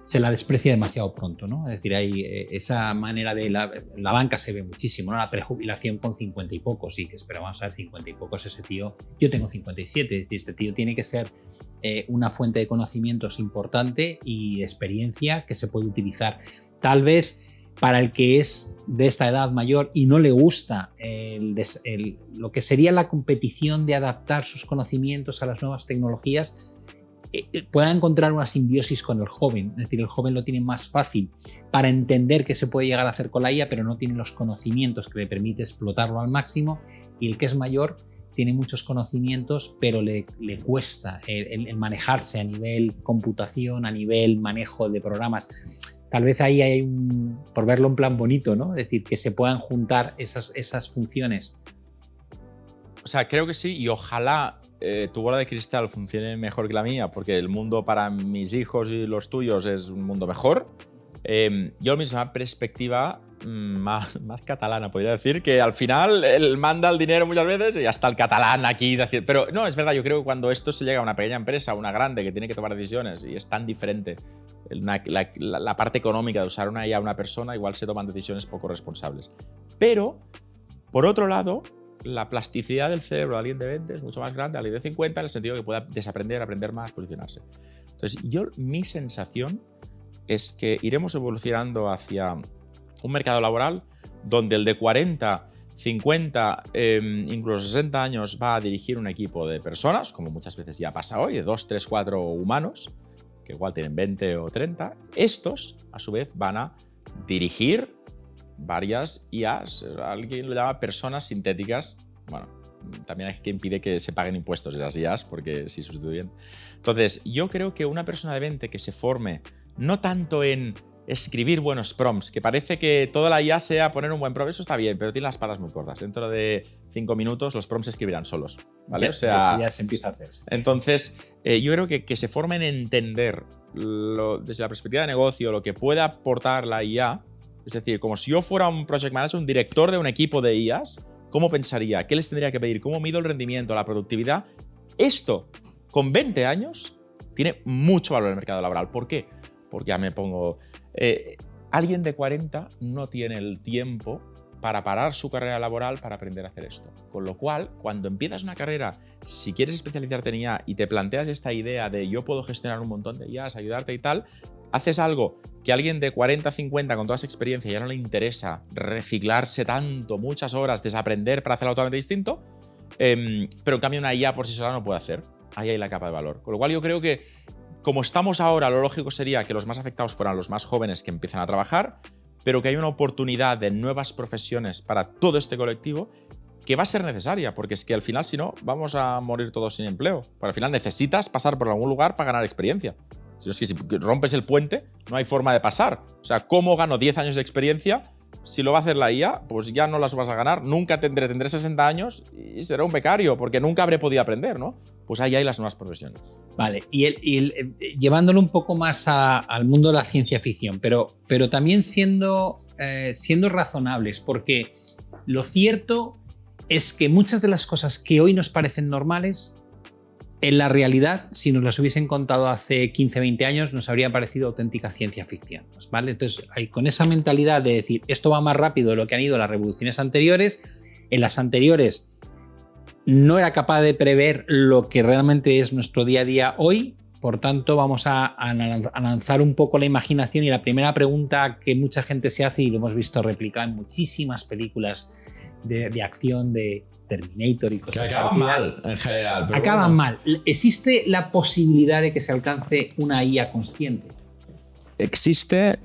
se la desprecia demasiado pronto, ¿no? Es decir, hay esa manera de la banca se ve muchísimo, ¿no? La prejubilación con 50 y pocos, y que pero vamos a ver, 50 y pocos, ese tío, yo tengo 57, es decir, este tío tiene que ser una fuente de conocimientos importante y experiencia que se puede utilizar. Tal vez para el que es de esta edad mayor y no le gusta lo que sería la competición de adaptar sus conocimientos a las nuevas tecnologías, pueda encontrar una simbiosis con el joven. Es decir, el joven lo tiene más fácil para entender qué se puede llegar a hacer con la IA, pero no tiene los conocimientos que le permite explotarlo al máximo, y el que es mayor tiene muchos conocimientos, pero le cuesta el manejarse a nivel computación, a nivel manejo de programas. Tal vez ahí hay por verlo en plan bonito, ¿no? Es decir, que se puedan juntar esas funciones. O sea, creo que sí, y ojalá tu bola de cristal funcione mejor que la mía, porque el mundo para mis hijos y los tuyos es un mundo mejor. Yo misma perspectiva más catalana, podría decir, que al final él manda el dinero muchas veces y hasta el catalán aquí. Pero no, es verdad, yo creo que cuando esto se llega a una pequeña empresa, a una grande que tiene que tomar decisiones y es tan diferente la parte económica de usar una IA a una persona, igual se toman decisiones poco responsables. Pero, por otro lado, la plasticidad del cerebro de alguien de 20 es mucho más grande de alguien de 50, en el sentido que pueda desaprender, aprender más, posicionarse. Entonces, mi sensación es que iremos evolucionando hacia un mercado laboral donde el de 40, 50, incluso 60 años va a dirigir un equipo de personas, como muchas veces ya pasa hoy, de 2, 3, 4 humanos, que igual tienen 20 o 30. Estos, a su vez, van a dirigir varias IAs. Alguien lo llama personas sintéticas. Bueno, también hay que impide que se paguen impuestos esas IAs, porque si sustituyen. Entonces, yo creo que una persona de 20 que se forme no tanto en escribir buenos prompts, que parece que toda la IA sea poner un buen prompt, eso está bien, pero tiene las palabras muy cortas. Dentro de 5 minutos los prompts se escribirán solos, ¿vale? Ya, o sea, ya se empieza a hacer. Entonces, yo creo que se formen en entender desde la perspectiva de negocio lo que puede aportar la IA. Es decir, como si yo fuera un project manager, un director de un equipo de IAs, ¿cómo pensaría? ¿Qué les tendría que pedir? ¿Cómo mido el rendimiento, la productividad? Esto, con 20 años, tiene mucho valor en el mercado laboral. ¿Por qué? Porque ya me pongo... alguien de 40 no tiene el tiempo para parar su carrera laboral para aprender a hacer esto. Con lo cual, cuando empiezas una carrera, si quieres especializarte en IA y te planteas esta idea de yo puedo gestionar un montón de IAs, ayudarte y tal, haces algo que a alguien de 40, 50 con toda esa experiencia ya no le interesa reciclarse tanto, muchas horas, desaprender para hacerlo totalmente distinto, pero en cambio una IA por sí sola no puede hacer. Ahí hay la capa de valor. Con lo cual yo creo que como estamos ahora, lo lógico sería que los más afectados fueran los más jóvenes que empiezan a trabajar, pero que hay una oportunidad de nuevas profesiones para todo este colectivo que va a ser necesaria, porque es que al final, si no, vamos a morir todos sin empleo. Porque al final necesitas pasar por algún lugar para ganar experiencia. Si no, es que si rompes el puente, no hay forma de pasar. O sea, ¿cómo gano 10 años de experiencia? Si lo va a hacer la IA, pues ya no las vas a ganar. Nunca tendré 60 años y seré un becario, porque nunca habré podido aprender, ¿no? Pues ahí hay las nuevas profesiones. Vale, llevándolo un poco más al mundo de la ciencia ficción, pero también siendo razonables, porque lo cierto es que muchas de las cosas que hoy nos parecen normales, en la realidad, si nos las hubiesen contado hace 15, 20 años, nos habría parecido auténtica ciencia ficción, ¿vale? Entonces, con esa mentalidad de decir, esto va más rápido de lo que han ido las revoluciones anteriores, en las anteriores no era capaz de prever lo que realmente es nuestro día a día hoy, por tanto vamos a lanzar un poco la imaginación, y la primera pregunta que mucha gente se hace, y lo hemos visto replicado en muchísimas películas de acción, de Terminator y cosas que acaban mal en general. Acaban mal. ¿Existe la posibilidad de que se alcance una IA consciente? Existe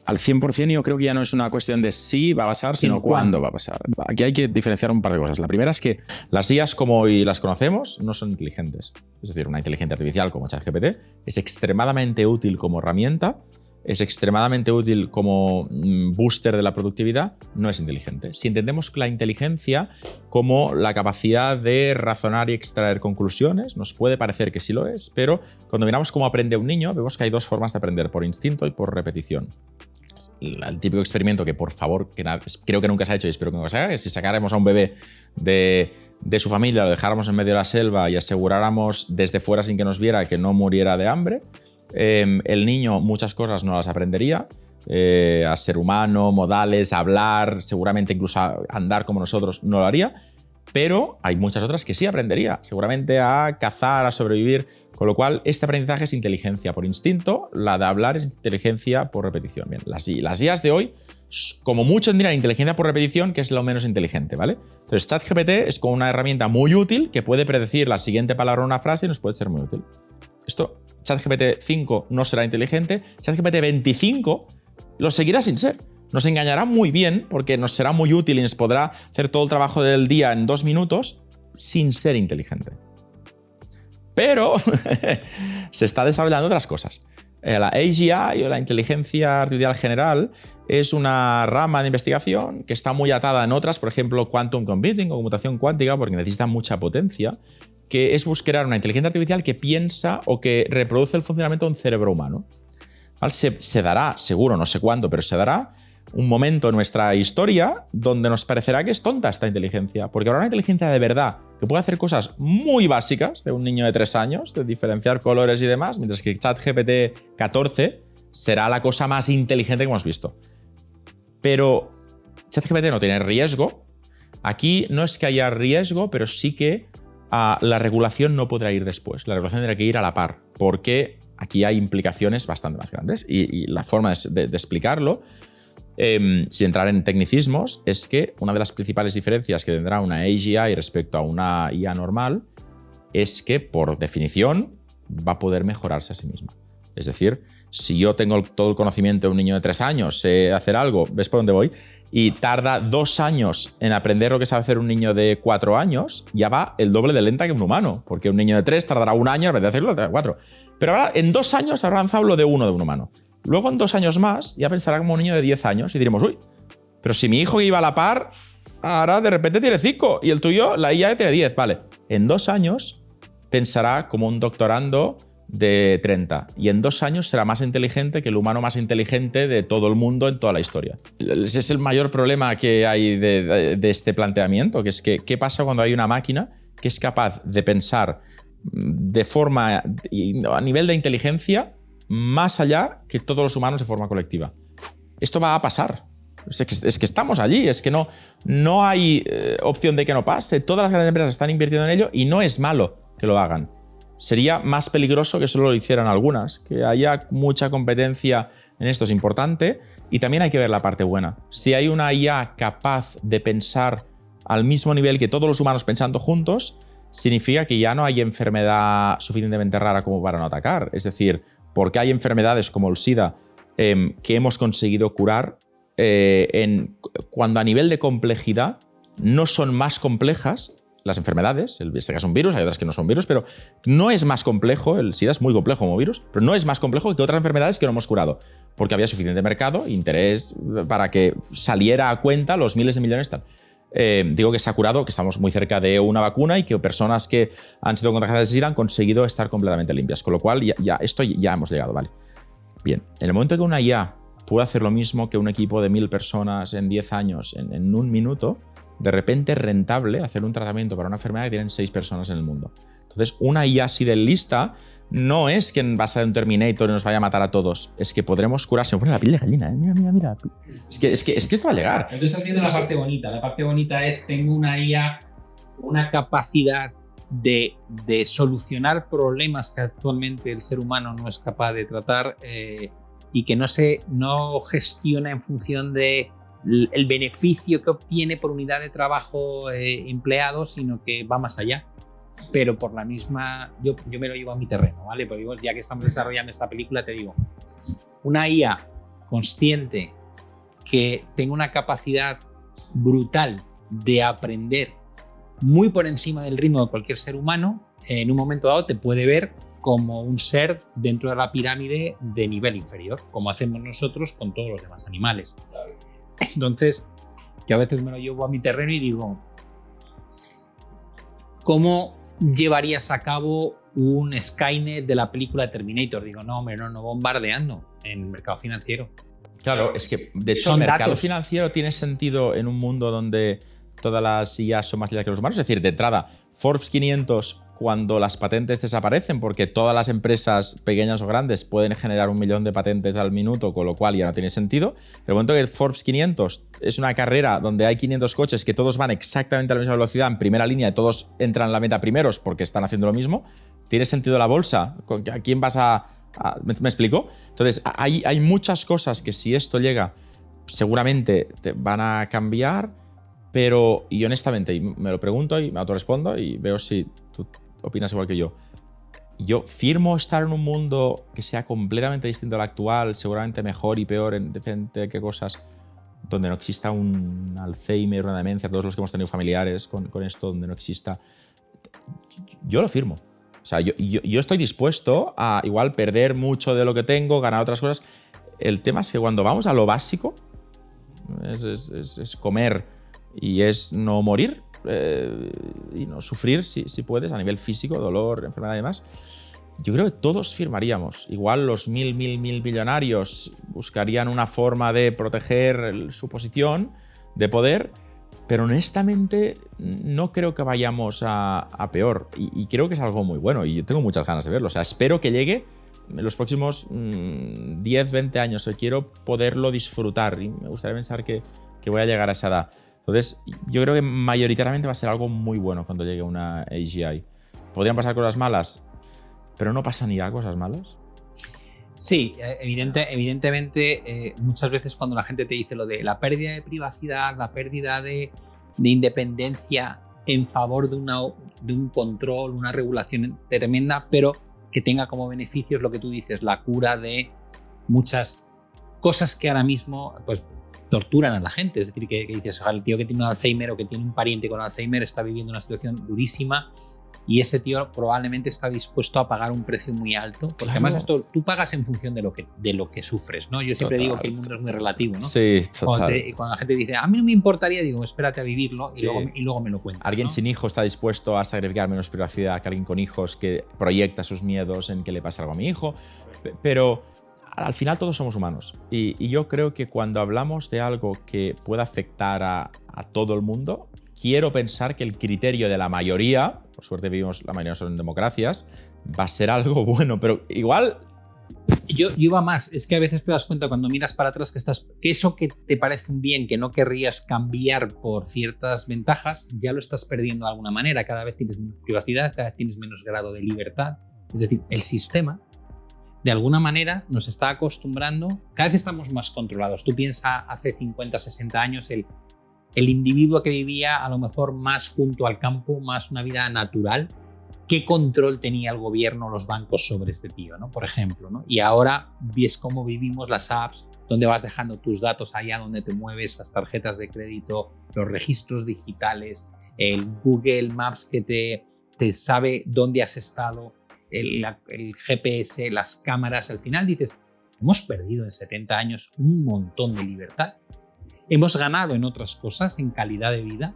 al 100%, y yo creo que ya no es una cuestión de si va a pasar, sino cuándo va a pasar. Aquí hay que diferenciar un par de cosas. La primera es que las IAs como hoy las conocemos no son inteligentes. Es decir, una inteligencia artificial como ChatGPT es extremadamente útil como herramienta, es extremadamente útil como booster de la productividad, no es inteligente. Si entendemos la inteligencia como la capacidad de razonar y extraer conclusiones, nos puede parecer que sí lo es, pero cuando miramos cómo aprende un niño, vemos que hay dos formas de aprender, por instinto y por repetición. El típico experimento que, por favor, creo que nunca se ha hecho y espero que nunca se haga, es si sacáramos a un bebé de su familia, lo dejáramos en medio de la selva y aseguráramos desde fuera sin que nos viera que no muriera de hambre, el niño muchas cosas no las aprendería, a ser humano, modales, hablar, seguramente incluso a andar como nosotros no lo haría, pero hay muchas otras que sí aprendería, seguramente a cazar, a sobrevivir, con lo cual este aprendizaje es inteligencia por instinto, la de hablar es inteligencia por repetición. Bien, las IAs de hoy, como mucho tendrían inteligencia por repetición, que es lo menos inteligente, ¿vale? Entonces ChatGPT es como una herramienta muy útil que puede predecir la siguiente palabra en una frase y nos puede ser muy útil. Esto, ChatGPT 5 no será inteligente, ChatGPT 25 lo seguirá sin ser. Nos engañará muy bien porque nos será muy útil y nos podrá hacer todo el trabajo del día en 2 minutos sin ser inteligente. Pero se está desarrollando otras cosas. La AGI o la inteligencia artificial general es una rama de investigación que está muy atada en otras, por ejemplo, quantum computing o computación cuántica, porque necesita mucha potencia, que es buscar una inteligencia artificial que piensa o que reproduce el funcionamiento de un cerebro humano. ¿Vale? Se dará, seguro, no sé cuándo, pero se dará un momento en nuestra historia donde nos parecerá que es tonta esta inteligencia, porque habrá una inteligencia de verdad que puede hacer cosas muy básicas de un niño de 3 años, de diferenciar colores y demás, mientras que ChatGPT 14 será la cosa más inteligente que hemos visto. Pero ChatGPT no tiene riesgo. Aquí no es que haya riesgo, pero sí que la regulación no podrá ir después. La regulación tendrá que ir a la par, porque aquí hay implicaciones bastante más grandes. Y la forma de explicarlo, sin entrar en tecnicismos, es que una de las principales diferencias que tendrá una AGI respecto a una IA normal es que, por definición, va a poder mejorarse a sí misma. Es decir, si yo tengo todo el conocimiento de un niño de 3 años, sé hacer algo, ¿ves por dónde voy? Y tarda 2 años en aprender lo que sabe hacer un niño de 4 años, ya va el doble de lenta que un humano, porque un niño de 3 tardará 1 año en vez de hacerlo de 4. Pero ahora, en 2 años, habrá avanzado lo de un humano. Luego, en 2 años más, ya pensará como un niño de 10 años y diremos, uy, pero si mi hijo que iba a la par, ahora de repente tiene 5 y el tuyo, la IA tiene 10. Vale, en 2 años pensará como un doctorando de 30 y en 2 años será más inteligente que el humano más inteligente de todo el mundo en toda la historia. Ese es el mayor problema que hay de este planteamiento, que es que ¿qué pasa cuando hay una máquina que es capaz de pensar de forma, a nivel de inteligencia, más allá que todos los humanos de forma colectiva? Esto va a pasar. Es que estamos allí, es que no hay opción de que no pase. Todas las grandes empresas están invirtiendo en ello y no es malo que lo hagan. Sería más peligroso que solo lo hicieran algunas. Que haya mucha competencia en esto es importante y también hay que ver la parte buena. Si hay una IA capaz de pensar al mismo nivel que todos los humanos pensando juntos, significa que ya no hay enfermedad suficientemente rara como para no atacar. Es decir, porque hay enfermedades como el SIDA que hemos conseguido curar cuando a nivel de complejidad no son más complejas las enfermedades, en este caso un virus, hay otras que no son virus, pero no es más complejo, el SIDA es muy complejo como virus, pero no es más complejo que otras enfermedades que no hemos curado, porque había suficiente mercado, interés para que saliera a cuenta los miles de millones tal. Digo que se ha curado, que estamos muy cerca de una vacuna y que personas que han sido contagiadas de SIDA han conseguido estar completamente limpias, con lo cual esto ya hemos llegado, ¿vale? Bien, en el momento que una IA puede hacer lo mismo que un equipo de 1000 personas en 10 años, en un minuto, de repente es rentable hacer un tratamiento para una enfermedad que tienen 6 personas en el mundo. Entonces, una IA así de lista no es que va a ser un Terminator y nos vaya a matar a todos, es que podremos curar. Se me pone la piel de gallina, ¿eh? Mira. Es que esto va a llegar. Entonces estás viendo la parte bonita. La parte bonita es, tengo una IA, una capacidad de solucionar problemas que actualmente el ser humano no es capaz de tratar y que no gestiona en función de el beneficio que obtiene por unidad de trabajo empleado, sino que va más allá. Pero por la misma, yo me lo llevo a mi terreno, ¿vale? Porque ya que estamos desarrollando esta película, te digo, una IA consciente que tenga una capacidad brutal de aprender muy por encima del ritmo de cualquier ser humano, en un momento dado te puede ver como un ser dentro de la pirámide de nivel inferior, como hacemos nosotros con todos los demás animales. Entonces, yo a veces me lo llevo a mi terreno y digo, ¿cómo llevarías a cabo un Skynet de la película Terminator? Digo, no, hombre, no bombardeando en el mercado financiero. Claro, es que de hecho el mercado financiero tiene sentido en un mundo donde todas las IAs son más listas que los humanos. Es decir, de entrada, Forbes 500, cuando las patentes desaparecen, porque todas las empresas pequeñas o grandes pueden generar 1 millón de patentes al minuto, con lo cual ya no tiene sentido. El momento que el Forbes 500 es una carrera donde hay 500 coches que todos van exactamente a la misma velocidad en primera línea y todos entran en la meta primeros porque están haciendo lo mismo, ¿tiene sentido la bolsa? ¿A quién vas a ¿Me explico? Entonces, hay muchas cosas que si esto llega, seguramente te van a cambiar, pero, y honestamente, y me lo pregunto y me autorrespondo y veo si tú opinas igual que yo. Yo firmo estar en un mundo que sea completamente distinto al actual, seguramente mejor y peor en diferentes cosas, donde no exista un Alzheimer, una demencia, todos los que hemos tenido familiares con esto, donde no exista. Yo lo firmo. O sea, yo estoy dispuesto a igual perder mucho de lo que tengo, ganar otras cosas. El tema es que cuando vamos a lo básico, es comer y es no morir y no sufrir si puedes a nivel físico, dolor, enfermedad y demás. Yo creo que todos firmaríamos. Igual los mil billonarios buscarían una forma de proteger su posición de poder, pero honestamente no creo que vayamos a peor y creo que es algo muy bueno y yo tengo muchas ganas de verlo. O sea, espero que llegue en los próximos 10, 20 años. Quiero poderlo disfrutar y me gustaría pensar que voy a llegar a esa edad. Entonces, yo creo que mayoritariamente va a ser algo muy bueno cuando llegue una AGI. ¿Podrían pasar cosas malas? ¿Pero no pasan ya cosas malas? Sí, evidentemente, muchas veces cuando la gente te dice lo de la pérdida de privacidad, la pérdida de independencia en favor de un control, una regulación tremenda, pero que tenga como beneficios lo que tú dices, la cura de muchas cosas que ahora mismo pues torturan a la gente. Es decir, que dices, el tío que tiene un Alzheimer o que tiene un pariente con Alzheimer está viviendo una situación durísima y ese tío probablemente está dispuesto a pagar un precio muy alto, porque además esto tú pagas en función de lo que sufres, ¿no? Yo siempre digo que el mundo es muy relativo, ¿no? Sí, total. Cuando la gente dice, a mí no me importaría, digo, espérate a vivirlo y luego me lo cuentas. Alguien, ¿no? sin hijos está dispuesto a sacrificar menos privacidad que alguien con hijos que proyecta sus miedos en que le pase algo a mi hijo, pero al final todos somos humanos y yo creo que cuando hablamos de algo que pueda afectar a todo el mundo, quiero pensar que el criterio de la mayoría, por suerte vivimos la mayoría son democracias, va a ser algo bueno, pero igual Yo iba más, es que a veces te das cuenta cuando miras para atrás que eso que te parece un bien que no querrías cambiar por ciertas ventajas, ya lo estás perdiendo de alguna manera. Cada vez tienes menos privacidad, cada vez tienes menos grado de libertad. Es decir, el sistema, de alguna manera, nos está acostumbrando, cada vez estamos más controlados. Tú piensas hace 50, 60 años, el individuo que vivía a lo mejor más junto al campo, más una vida natural. ¿Qué control tenía el gobierno o los bancos sobre este tío, ¿no? Por ejemplo, ¿no? Y ahora ves cómo vivimos las apps, donde vas dejando tus datos allá donde te mueves, las tarjetas de crédito, los registros digitales, el Google Maps que te sabe dónde has estado, el GPS, las cámaras. Al final dices, hemos perdido en 70 años un montón de libertad. Hemos ganado en otras cosas, en calidad de vida,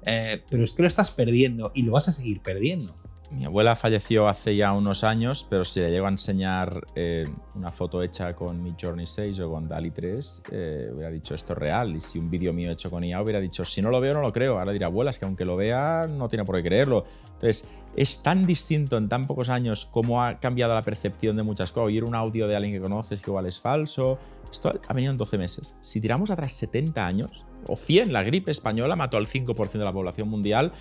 pero es que lo estás perdiendo y lo vas a seguir perdiendo. Mi abuela falleció hace ya unos años, pero si le llego a enseñar una foto hecha con Midjourney 6 o con DALL-E 3, hubiera dicho esto es real. Y si un vídeo mío hecho con IA hubiera dicho si no lo veo no lo creo. Ahora dirá, abuela, es que aunque lo vea no tiene por qué creerlo. Entonces, es tan distinto en tan pocos años cómo ha cambiado la percepción de muchas cosas. Oír un audio de alguien que conoces que igual es falso. Esto ha venido en 12 meses. Si tiramos atrás 70 años, o 100, la gripe española mató al 5% de la población mundial,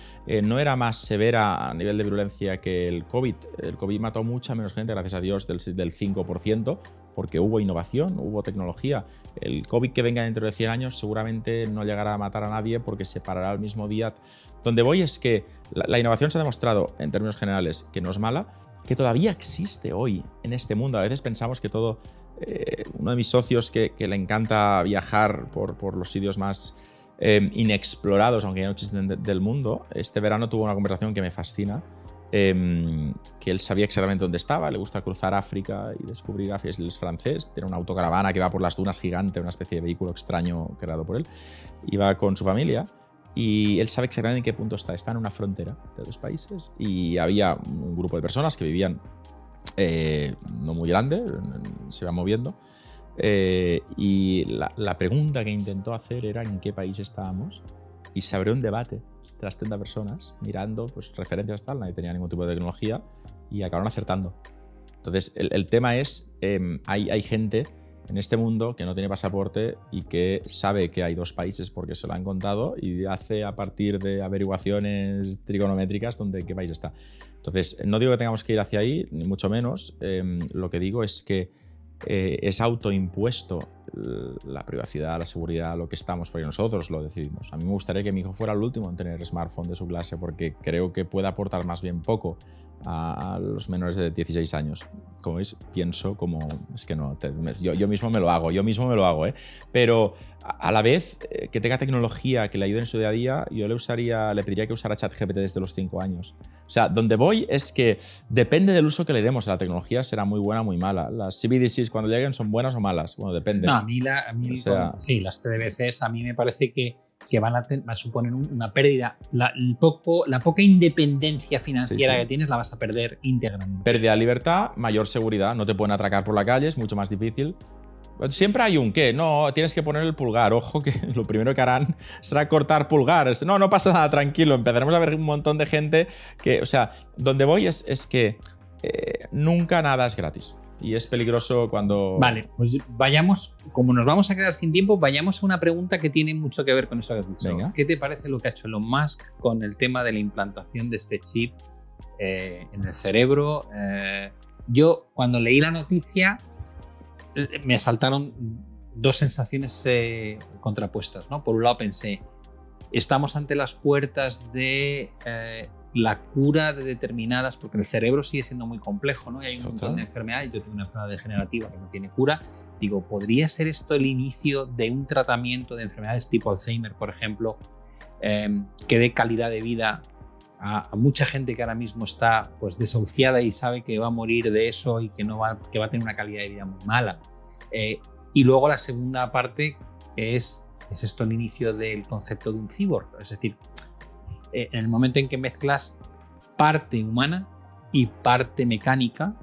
no era más severa a nivel de virulencia que el COVID. El COVID mató mucha menos gente, gracias a Dios, del 5%, porque hubo innovación, hubo tecnología. El COVID que venga dentro de 100 años seguramente no llegará a matar a nadie porque se parará al mismo día. Donde voy es que la innovación se ha demostrado, en términos generales, que no es mala, que todavía existe hoy en este mundo. A veces pensamos que todo... uno de mis socios que le encanta viajar por los sitios más inexplorados, aunque ya no existen del mundo, este verano tuvo una conversación que me fascina, que él sabía exactamente dónde estaba, le gusta cruzar África y descubrir África, él es francés, tiene una autocaravana que va por las dunas gigante, una especie de vehículo extraño creado por él, y va con su familia. Y él sabe exactamente en qué punto está en una frontera de dos países y había un grupo de personas que vivían no muy grande, se va moviendo, y la pregunta que intentó hacer era en qué país estábamos, y se abrió un debate de las 30 personas mirando pues, referencias tal, nadie tenía ningún tipo de tecnología y acabaron acertando. Entonces el tema es, hay gente en este mundo que no tiene pasaporte y que sabe que hay dos países porque se lo han contado y hace a partir de averiguaciones trigonométricas donde qué país está. Entonces, no digo que tengamos que ir hacia ahí, ni mucho menos. Lo que digo es que es autoimpuesto la privacidad, la seguridad, lo que estamos, porque nosotros lo decidimos. A mí me gustaría que mi hijo fuera el último en tener smartphone de su clase porque creo que puede aportar más bien poco a los menores de 16 años. Como veis, pienso como... Es que no, yo mismo me lo hago, ¿eh? Pero a la vez que tenga tecnología que le ayude en su día a día, yo le pediría que usara ChatGPT desde los 5 años. O sea, donde voy es que depende del uso que le demos a la tecnología, será muy buena o muy mala. Las CBDCs cuando lleguen son buenas o malas, bueno, depende. No, sí, las TDBCs a mí me parece que van a suponer una pérdida. La poca independencia financiera que tienes la vas a perder íntegramente. Pérdida de libertad, mayor seguridad. No te pueden atracar por la calle, es mucho más difícil. Siempre hay un qué. No, tienes que poner el pulgar. Ojo que lo primero que harán será cortar pulgar. No pasa nada, tranquilo. Empezaremos a ver un montón de gente que... O sea, donde voy es que nunca nada es gratis. Y es peligroso cuando... Vale, pues vayamos, como nos vamos a quedar sin tiempo, vayamos a una pregunta que tiene mucho que ver con eso que has dicho. Venga. ¿Qué te parece lo que ha hecho Elon Musk con el tema de la implantación de este chip en el cerebro? Yo, cuando leí la noticia, me asaltaron dos sensaciones contrapuestas, ¿no? Por un lado pensé, estamos ante las puertas de... la cura de determinadas, porque el cerebro sigue siendo muy complejo, ¿no? Y hay un montón de enfermedades. Yo tengo una enfermedad degenerativa que no tiene cura. Digo, ¿podría ser esto el inicio de un tratamiento de enfermedades tipo Alzheimer, por ejemplo, que dé calidad de vida a mucha gente que ahora mismo está pues, desahuciada y sabe que va a morir de eso y que va a tener una calidad de vida muy mala? Y luego la segunda parte ¿es esto el inicio del concepto de un cyborg? Es decir, en el momento en que mezclas parte humana y parte mecánica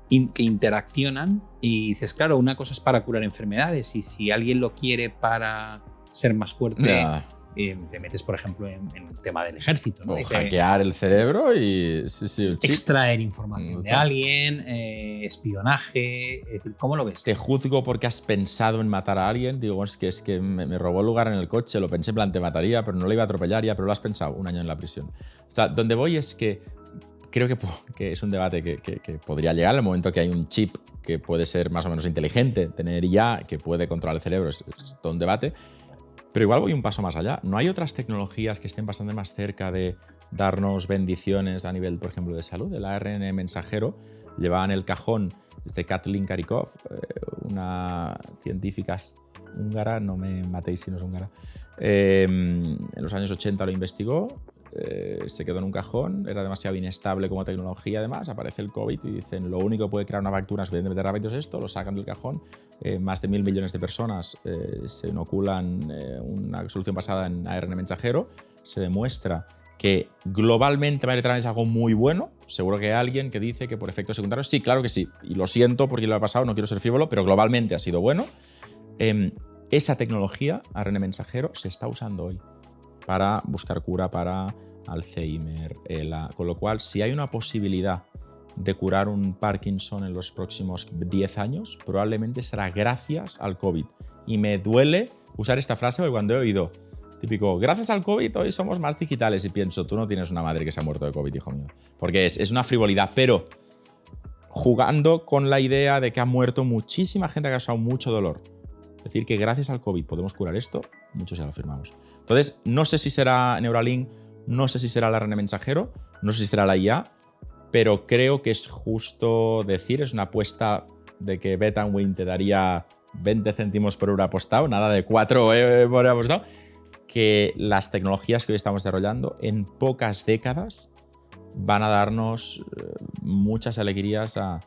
que interaccionan y dices, claro, una cosa es para curar enfermedades y si alguien lo quiere para ser más fuerte, te metes, por ejemplo, en el tema del ejército, ¿no? O hackear el cerebro y el chip. Extraer información de alguien, espionaje. Es decir, ¿cómo lo ves? Te juzgo porque has pensado en matar a alguien. Digo, es que me robó el lugar en el coche, lo pensé en plan, te mataría, pero no le iba a atropellar ya, pero lo has pensado, 1 año en la prisión. O sea, donde voy es que creo que es un debate que podría llegar en el momento que hay un chip que puede ser más o menos inteligente, tener IA, que puede controlar el cerebro, es todo un debate. Pero igual voy un paso más allá. ¿No hay otras tecnologías que estén bastante más cerca de darnos bendiciones a nivel, por ejemplo, de salud? El ARN mensajero llevaba en el cajón desde Kathleen Karikov, una científica húngara, no me matéis si no es húngara, en los años 80 lo investigó, se quedó en un cajón, era demasiado inestable como tecnología además, aparece el COVID y dicen lo único que puede crear una vacuna suficientemente rápido es esto, lo sacan del cajón, más de 1.000 millones de personas se inoculan una solución basada en ARN mensajero, se demuestra que globalmente mayoritariamente es algo muy bueno, seguro que hay alguien que dice que por efectos secundarios, sí, claro que sí, y lo siento porque lo ha pasado, no quiero ser frívolo, pero globalmente ha sido bueno. Esa tecnología, ARN mensajero, se está usando hoy para buscar cura para Alzheimer, ELA, con lo cual si hay una posibilidad de curar un Parkinson en los próximos 10 años, probablemente será gracias al COVID. Y me duele usar esta frase porque cuando he oído, típico, gracias al COVID hoy somos más digitales, y pienso, tú no tienes una madre que se ha muerto de COVID, hijo mío. Porque es una frivolidad, pero jugando con la idea de que ha muerto muchísima gente, ha causado mucho dolor. Decir que gracias al COVID podemos curar esto, muchos ya lo afirmamos. Entonces, no sé si será Neuralink, no sé si será el ARN mensajero, no sé si será la IA, pero creo que es justo decir, es una apuesta de que Betanwin te daría 20 céntimos por euro apostado, nada de 4 por euro apostado, que las tecnologías que hoy estamos desarrollando en pocas décadas van a darnos muchas alegrías a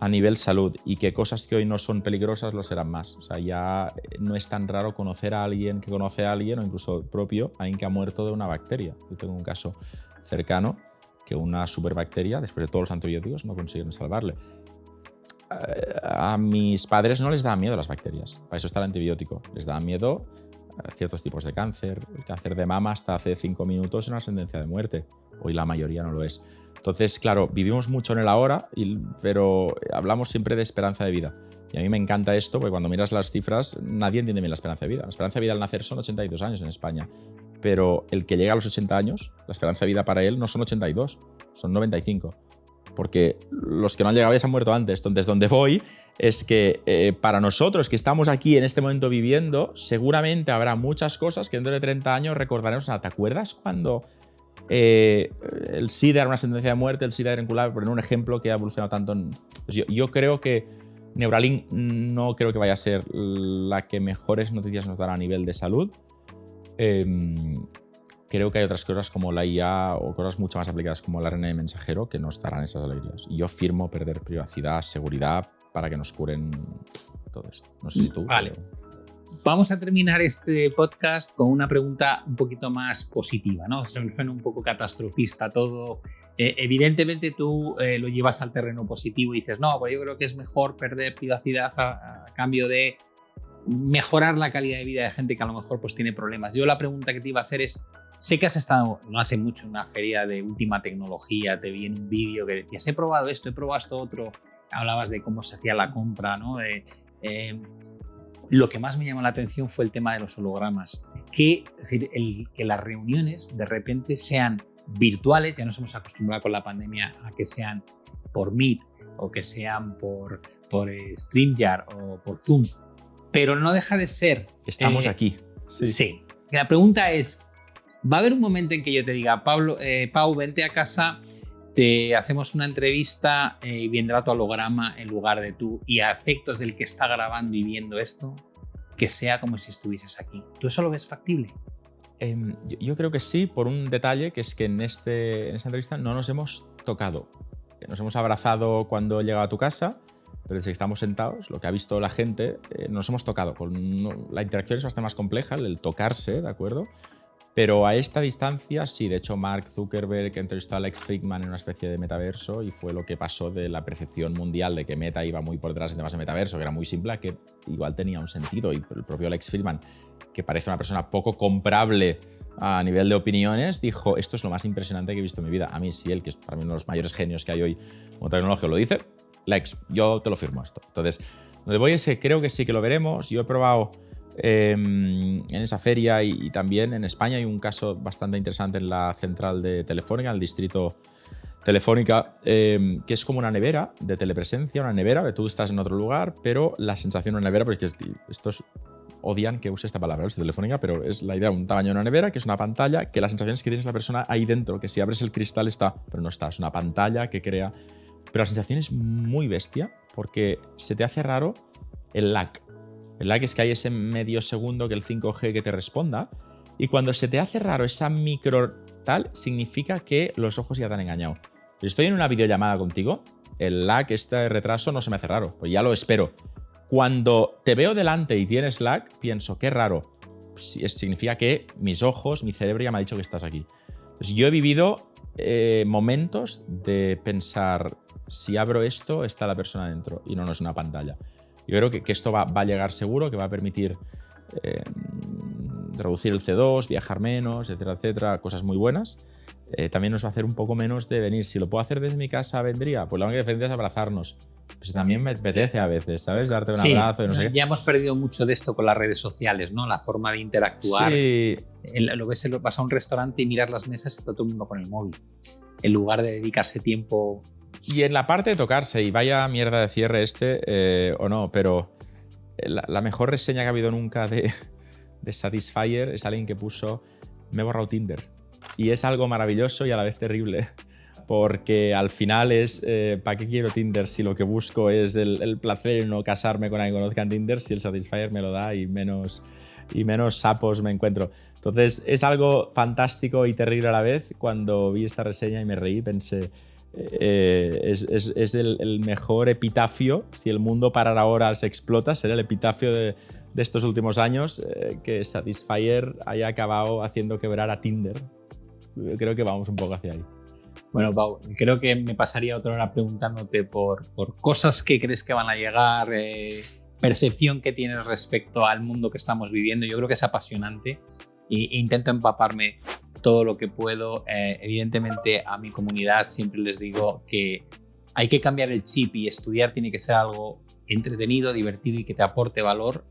nivel salud, y que cosas que hoy no son peligrosas lo serán más. O sea, ya no es tan raro conocer a alguien que conoce a alguien, o incluso propio, alguien que ha muerto de una bacteria. Yo tengo un caso cercano que una superbacteria, después de todos los antibióticos, no consiguieron salvarle. A mis padres no les daban miedo las bacterias, para eso está el antibiótico. Les daban miedo a ciertos tipos de cáncer. El cáncer de mama hasta hace 5 minutos era una sentencia de muerte. Hoy la mayoría no lo es. Entonces, claro, vivimos mucho en el ahora, pero hablamos siempre de esperanza de vida. Y a mí me encanta esto, porque cuando miras las cifras, nadie entiende bien la esperanza de vida. La esperanza de vida al nacer son 82 años en España. Pero el que llega a los 80 años, la esperanza de vida para él no son 82, son 95. Porque los que no han llegado ya se han muerto antes. Entonces, donde voy es que para nosotros que estamos aquí en este momento viviendo, seguramente habrá muchas cosas que dentro de 30 años recordaremos. ¿Te acuerdas cuando el SIDA era una sentencia de muerte, el SIDA era incurable? Por un ejemplo que ha evolucionado tanto. Pues yo creo que Neuralink no creo que vaya a ser la que mejores noticias nos dará a nivel de salud. Creo que hay otras cosas como la IA o cosas mucho más aplicadas como el ARN mensajero que nos darán esas alegrías. Y yo firmo perder privacidad, seguridad para que nos curen todo esto. No sé si tú. Vale. Vamos a terminar este podcast con una pregunta un poquito más positiva, ¿no? Suena un poco catastrofista todo. Evidentemente tú lo llevas al terreno positivo y dices, no, pues yo creo que es mejor perder privacidad a cambio de mejorar la calidad de vida de gente que a lo mejor pues tiene problemas. Yo la pregunta que te iba a hacer es, sé que has estado no hace mucho en una feria de última tecnología, te vi en un vídeo que decías, he probado esto otro, hablabas de cómo se hacía la compra, ¿no? Lo que más me llamó la atención fue el tema de los hologramas. Es decir, que las reuniones de repente sean virtuales, ya nos hemos acostumbrado con la pandemia a que sean por Meet o que sean por StreamYard o por Zoom, pero no deja de ser... Estamos aquí. Sí. La pregunta es, ¿va a haber un momento en que yo te diga, Pau, vente a casa, te hacemos una entrevista y vendrá tu holograma en lugar de tú, y a efectos del que está grabando y viendo esto, que sea como si estuvieses aquí? ¿Tú eso lo ves factible? Yo creo que sí, por un detalle, que es que en esta entrevista no nos hemos tocado. Nos hemos abrazado cuando he llegado a tu casa, pero desde que estamos sentados, lo que ha visto la gente, nos hemos tocado. La interacción es bastante más compleja, el tocarse, ¿de acuerdo? Pero a esta distancia, sí, de hecho Mark Zuckerberg entrevistó a Lex Fridman en una especie de metaverso y fue lo que pasó de la percepción mundial de que Meta iba muy por detrás en temas de metaverso, que era muy simple, a que igual tenía un sentido. Y el propio Lex Fridman, que parece una persona poco comprable a nivel de opiniones, dijo, esto es lo más impresionante que he visto en mi vida. A mí sí, él, que es para mí uno de los mayores genios que hay hoy como tecnológico, lo dice, Lex, yo te lo firmo esto. Entonces, donde voy es que creo que sí que lo veremos. Yo he probado en esa feria y también en España hay un caso bastante interesante en la central de Telefónica, en el distrito Telefónica, que es como una nevera de telepresencia, una nevera, que tú estás en otro lugar, pero la sensación de una nevera, porque estos odian que use esta palabra, es Telefónica, pero es la idea de un tamaño de una nevera, que es una pantalla, que la sensación es que tienes la persona ahí dentro, que si abres el cristal está, pero no está, es una pantalla que crea... Pero la sensación es muy bestia, porque se te hace raro el lag. El lag es que hay ese medio segundo que el 5G que te responda, y cuando se te hace raro esa micro tal, significa que los ojos ya te han engañado. Si estoy en una videollamada contigo, el lag, este retraso, no se me hace raro, pues ya lo espero. Cuando te veo delante y tienes lag, pienso, qué raro. Significa que mis ojos, mi cerebro ya me ha dicho que estás aquí. Entonces, yo he vivido momentos de pensar, si abro esto, está la persona dentro y no es una pantalla. Yo creo que esto va a llegar seguro, que va a permitir reducir el CO2, viajar menos, etcétera, etcétera, cosas muy buenas. También nos va a hacer un poco menos de venir. Si lo puedo hacer desde mi casa, vendría. Pues la única diferencia es abrazarnos. Pues también me apetece a veces, ¿sabes? Darte un abrazo y no sé qué. Ya hemos perdido mucho de esto con las redes sociales, ¿no? La forma de interactuar. Sí. Vas a un restaurante y miras las mesas y está todo el mundo con el móvil. En lugar de dedicarse tiempo... Y en la parte de tocarse, y vaya mierda de cierre o no, pero la mejor reseña que ha habido nunca de Satisfyer es alguien que puso, me he borrado Tinder. Y es algo maravilloso y a la vez terrible. Porque al final es, ¿para qué quiero Tinder si lo que busco es el placer en no casarme con alguien que conozca en Tinder? Si el Satisfyer me lo da y menos sapos me encuentro. Entonces es algo fantástico y terrible a la vez. Cuando vi esta reseña y me reí, pensé, es el mejor epitafio. Si el mundo parara ahora se explota, será el epitafio de estos últimos años, que Satisfyer haya acabado haciendo quebrar a Tinder. Creo que vamos un poco hacia ahí. Bueno, Pau, creo que me pasaría otra hora preguntándote por cosas que crees que van a llegar, percepción que tienes respecto al mundo que estamos viviendo. Yo creo que es apasionante e intento empaparme todo lo que puedo. Evidentemente, a mi comunidad siempre les digo que hay que cambiar el chip y estudiar tiene que ser algo entretenido, divertido y que te aporte valor,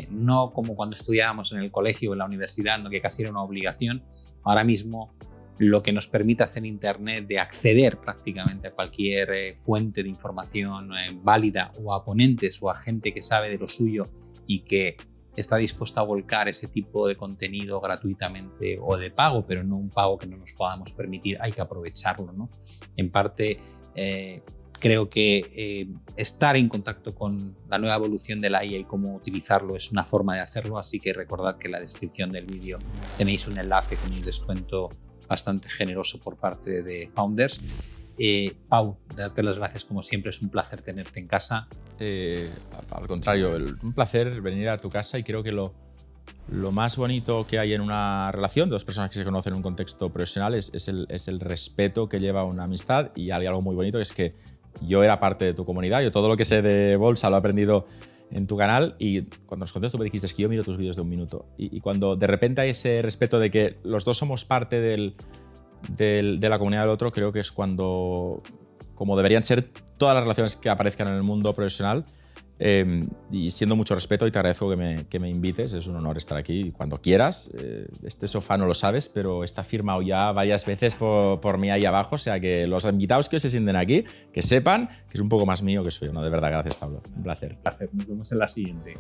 no como cuando estudiábamos en el colegio o en la universidad, ¿no? Que casi era una obligación. Ahora mismo lo que nos permite hacer Internet de acceder prácticamente a cualquier fuente de información válida, o a ponentes o a gente que sabe de lo suyo y que está dispuesta a volcar ese tipo de contenido gratuitamente o de pago, pero no un pago que no nos podamos permitir, hay que aprovecharlo, ¿no? En parte creo que estar en contacto con la nueva evolución de la IA y cómo utilizarlo es una forma de hacerlo, así que recordad que en la descripción del vídeo tenéis un enlace con un descuento bastante generoso por parte de Founders. Pau, darte las gracias como siempre, es un placer tenerte en casa. Al contrario, un placer venir a tu casa, y creo que lo más bonito que hay en una relación de dos personas que se conocen en un contexto profesional es el respeto que lleva una amistad. Y hay algo muy bonito, es que yo era parte de tu comunidad, yo todo lo que sé de bolsa lo he aprendido en tu canal, y cuando nos contaste tú me dijiste que yo miro tus vídeos de 1 minuto, y cuando de repente hay ese respeto de que los dos somos parte de la comunidad del otro, creo que es cuando, como deberían ser todas las relaciones que aparezcan en el mundo profesional, y siendo mucho respeto, y te agradezco que me invites, es un honor estar aquí cuando quieras. Este sofá no lo sabes, pero está firmado ya varias veces por mí ahí abajo, o sea que los invitados que se sienten aquí, que sepan que es un poco más mío que soy yo, ¿no? De verdad, gracias, Pablo, un placer. Nos vemos en la siguiente.